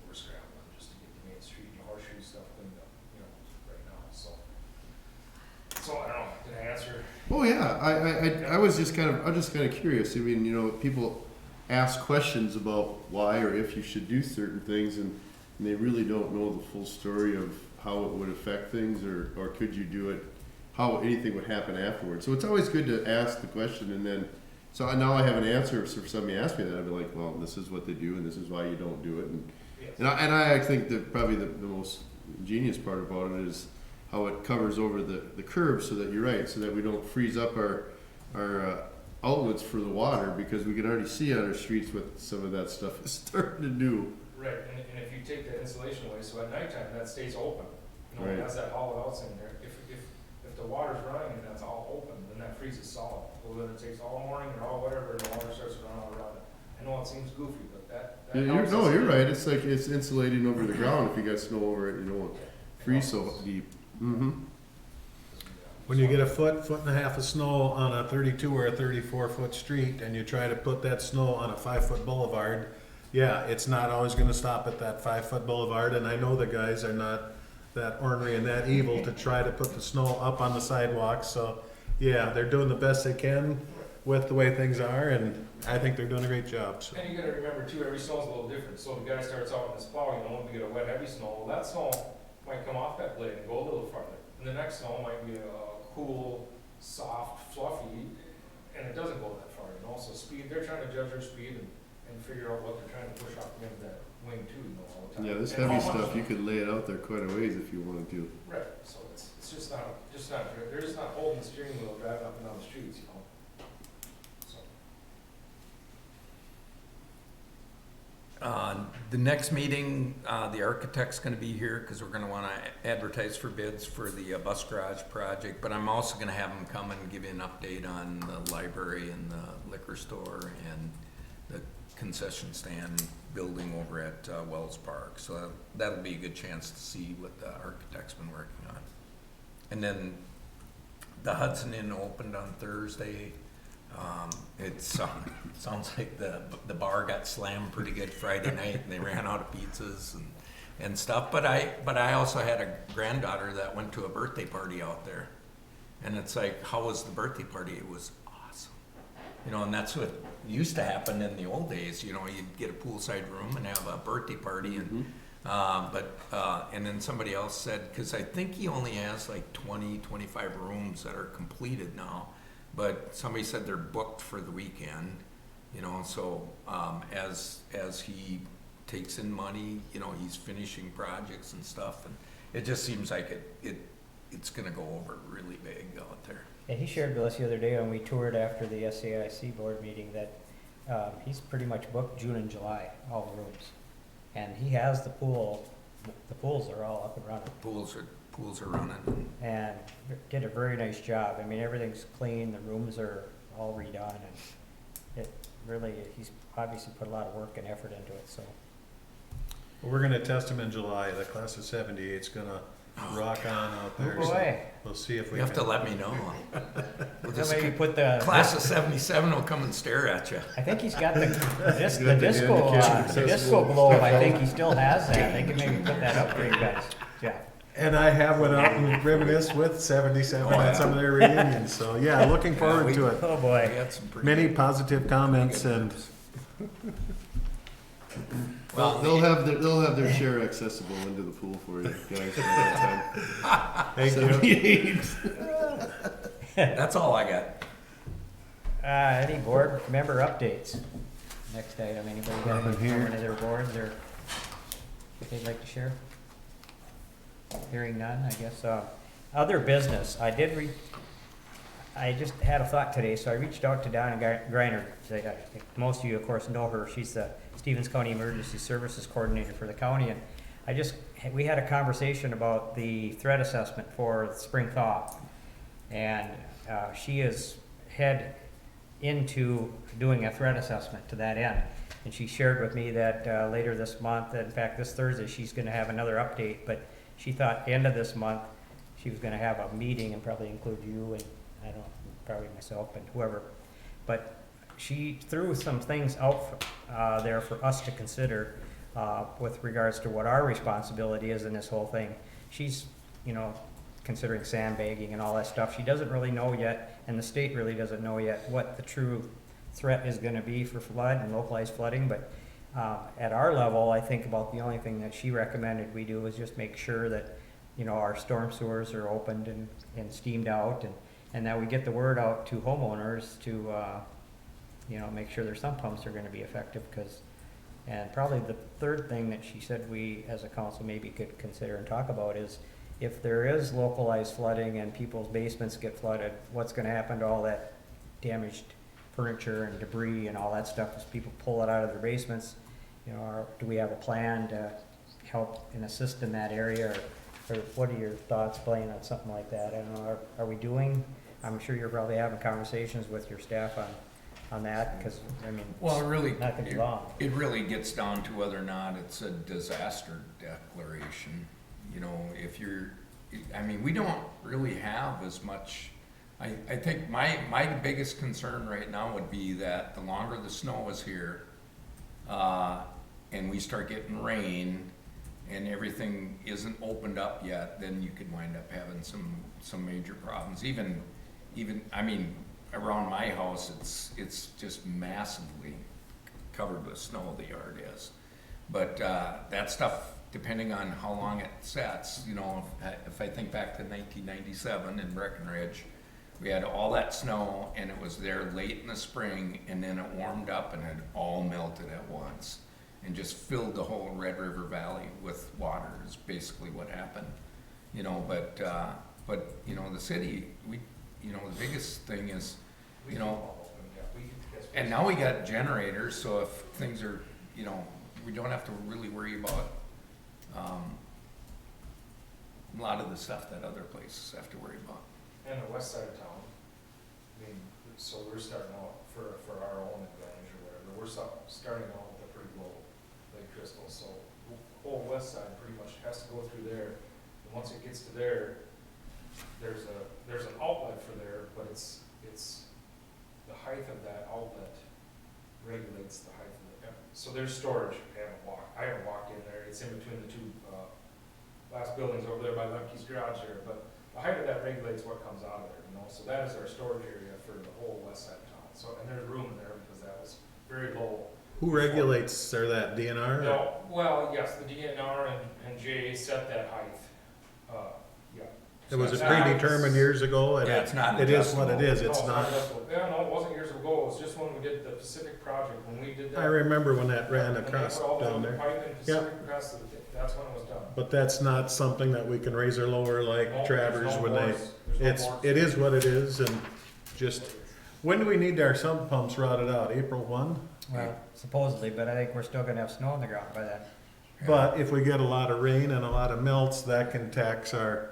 We're scrambling just to get the main street and horseshoe stuff cleaned up, right now, so. So I don't know, did I answer? Oh yeah, I was just kind of curious. I mean, people ask questions about why or if you should do certain things, and they really don't know the full story of how it would affect things, or could you do it, how anything would happen afterwards. So it's always good to ask the question, and then, so now I have an answer. So if somebody asked me that, I'd be like, well, this is what they do, and this is why you don't do it. Yes. And I think that probably the most genius part about it is how it covers over the curb, so that you're right, so that we don't freeze up our outlets for the water, because we can already see on our streets what some of that stuff is starting to do. Right, and if you take that insulation away, so at nighttime, that stays open. It Right. has that hollowed outs in there. If the water's running and that's all open, then that freezes solid. Well, then it takes all morning or all whatever, and the water starts to run all around it. I know it seems goofy, but that helps us. You're right. It's like it's insulating over the ground. If you got snow over it, you don't want Yeah, freeze so deep. Mm-hmm. When you get a foot and a half of snow on a 32 or a 34-foot street, and you try to put that snow on a 5-foot boulevard, yeah, it's not always gonna stop at that 5-foot boulevard, and I know the guys are not that ornery and that evil to try to put the snow up on the sidewalks, so, yeah, they're doing the best they can with the way things are, and I think they're doing a great job, so. And you gotta remember too, every snow's a little different. So the guy starts out in his plow, when we get a wet, heavy snow, well, that snow might come off that blade and go a little farther. And the next snow might be a cool, soft, fluffy, and it doesn't go that far, and also speed, they're trying to judge their speed and figure out what they're trying to push off the end of that wing too, you know, all the time. Yeah, this And heavy how much- stuff, you could lay it out there quite a ways if you wanted to. Right, so it's just not, they're just not holding the steering wheel, driving up and down the streets, you know? So, The next meeting, the architect's gonna be here, because we're gonna wanna advertise for bids for the bus garage project, but I'm also gonna have them come and give you an update on the library and the liquor store and the concession stand building over at Wells Park, so that'll be a good chance to see what the architect's been working on. And then the Hudson Inn opened on Thursday. It sounds like the bar got slammed pretty good Friday night, and they ran out of pizzas and stuff. But I also had a granddaughter that went to a birthday party out there, and it's like, how was the birthday party? It was awesome, you know. And that's what used to happen in the old days. You know, you'd get a poolside room and have a birthday party, and and then somebody else said, because I think he only has like 20, 25 rooms that are completed now. But somebody said they're booked for the weekend, you know, so, as he takes in money, you know, he's finishing projects and stuff, and it just seems like it's gonna go over really big out there. And he shared with us the other day when we toured after the SAIC board meeting that, he's pretty much booked June and July, all the rooms. And he has the pools are all up and running. Pools are running. And did a very nice job. I mean, everything's clean, the rooms are all redone, and it really, he's obviously put a lot of work and effort into it, so. Well, we're gonna test them in July. The class of '78's gonna rock on out there. Oh, so boy. We'll see if we You can. have to let me know. We'll just, Maybe put the. class of 77 will come and stare at you. I think he's got the got the disco, handicap the disco globe, I think he still has that. They can maybe put that up for you guys, yeah. And I have went out and reminisced with '77 at some of their reunions, so yeah, looking forward to it. Oh, We boy. had some pretty Many good- positive comments and Well, they'll have their chair accessible into the pool for you guys by that thank time. you. 78. That's all I got. Any board member updates? Next item, anybody got Nothing any here. from any of their boards or they'd like to share? Hearing none, I guess, other business, I just had a thought today, so I reached out to Donna Greiner. Most of you, of course, know her. She's the Stevens County Emergency Services Coordinator for the county, and we had a conversation about the threat assessment for the spring thaw. And she is head into doing a threat assessment to that end. And she shared with me that later this month, in fact, this Thursday, she's gonna have another update, but she thought end of this month, she was gonna have a meeting and probably include you and, I don't know, probably myself and whoever. But she threw some things out there for us to consider with regards to what our responsibility is in this whole thing. She's, you know, considering sandbagging and all that stuff. She doesn't really know yet, and the state really doesn't know yet what the true threat is gonna be for flood and localized flooding, but at our level, I think about the only thing that she recommended we do is just make sure that, you know, our storm sewers are opened and steamed out, and that we get the word out to homeowners to, you know, make sure their sump pumps are gonna be effective, and probably the third thing that she said we, as a council, maybe could consider and talk about is if there is localized flooding and people's basements get flooded, what's gonna happen to all that damaged furniture and debris and all that stuff as people pull it out of their basements? You know, do we have a plan to help and assist in that area, or what are your thoughts, Blaine, on something like that? I don't know, are we doing, I'm sure you're probably having conversations with your staff on that, because, I mean, Well, not gonna be long. it really gets down to whether or not it's a disaster declaration. You know, if you're, I mean, we don't really have as much. I think my biggest concern right now would be that the longer the snow is here, and we start getting rain, and everything isn't opened up yet, then you could wind up having some major problems. Even, I mean, around my house, it's just massively covered with snow, the yard is. But that stuff, depending on how long it sets, you know, if I think back to 1997 in Breckenridge, We had all that snow and it was there late in the spring and then it warmed up and it all melted at once and just filled the whole Red River Valley with water is basically what happened. You know, but you know, the city, you know, the biggest thing is, you know, and now we got generators, so if things are, you know, we don't have to really worry about, a lot of the stuff that other places have to worry about. And the west side of town, I mean, so we're starting out for our own advantage or whatever, we're starting out with a pretty low Lake Crystal, so the whole west side pretty much has to go through there. And once it gets to there, there's an outlet for there, but it's the height of that outlet regulates the height of the, so there's storage. I haven't walked in there, it's in between the two, last buildings over there by Lemke's garage there, but the height of that regulates what comes out of there, you know, so that is our storage area for the whole west side of town. So, and there's room in there because that was very low. Who regulates, or that DNR? No, well, yes, the DNR and Jay set that height, yeah. It was So predetermined years ago, and Yeah, it's not it is what it is, No, it's not. adjustable. Yeah, no, it wasn't years ago, it was just when we did the Pacific project, when we did that. I remember when that ran when they across put all the down there. pipe in Pacific across the- that's when it was done. But that's not something that we can raise or lower No, like there's Travers no when they, boards. There's no boards. it is what it is, and just, when do we need our sump pumps routed out? April 1? Well, supposedly, but I think we're still gonna have snow on the ground by then. But if we get a lot of rain and a lot of melts, that can tax our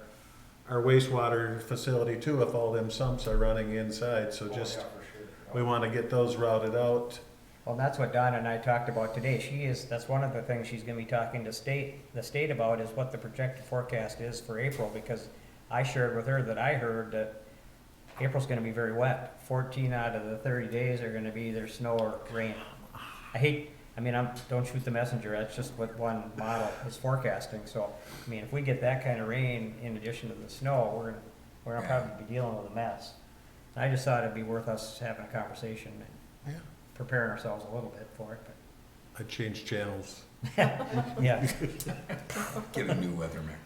wastewater facility too, if all them sumps are running inside, so Oh, just, yeah, for sure. we wanna get those routed out. Well, that's what Donna and I talked about today. That's one of the things she's gonna be talking to the state about is what the projected forecast is for April, because I shared with her that I heard that April's gonna be very wet. 14 out of the 30 days are gonna be either snow or rain. Don't shoot the messenger, that's just what one model is forecasting, so, I mean, if we get that kind of rain in addition to the snow, we're gonna probably be dealing with a mess. I just thought it'd be worth us having a conversation and Yeah. preparing ourselves a little bit for it, but. I changed channels. Yeah. Get a new weatherman.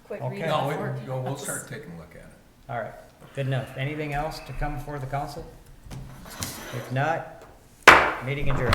Quit Okay. reading No, the forecast. we'll start taking a look at it. All right, good enough. Anything else to come before the council? If not, meeting adjourned.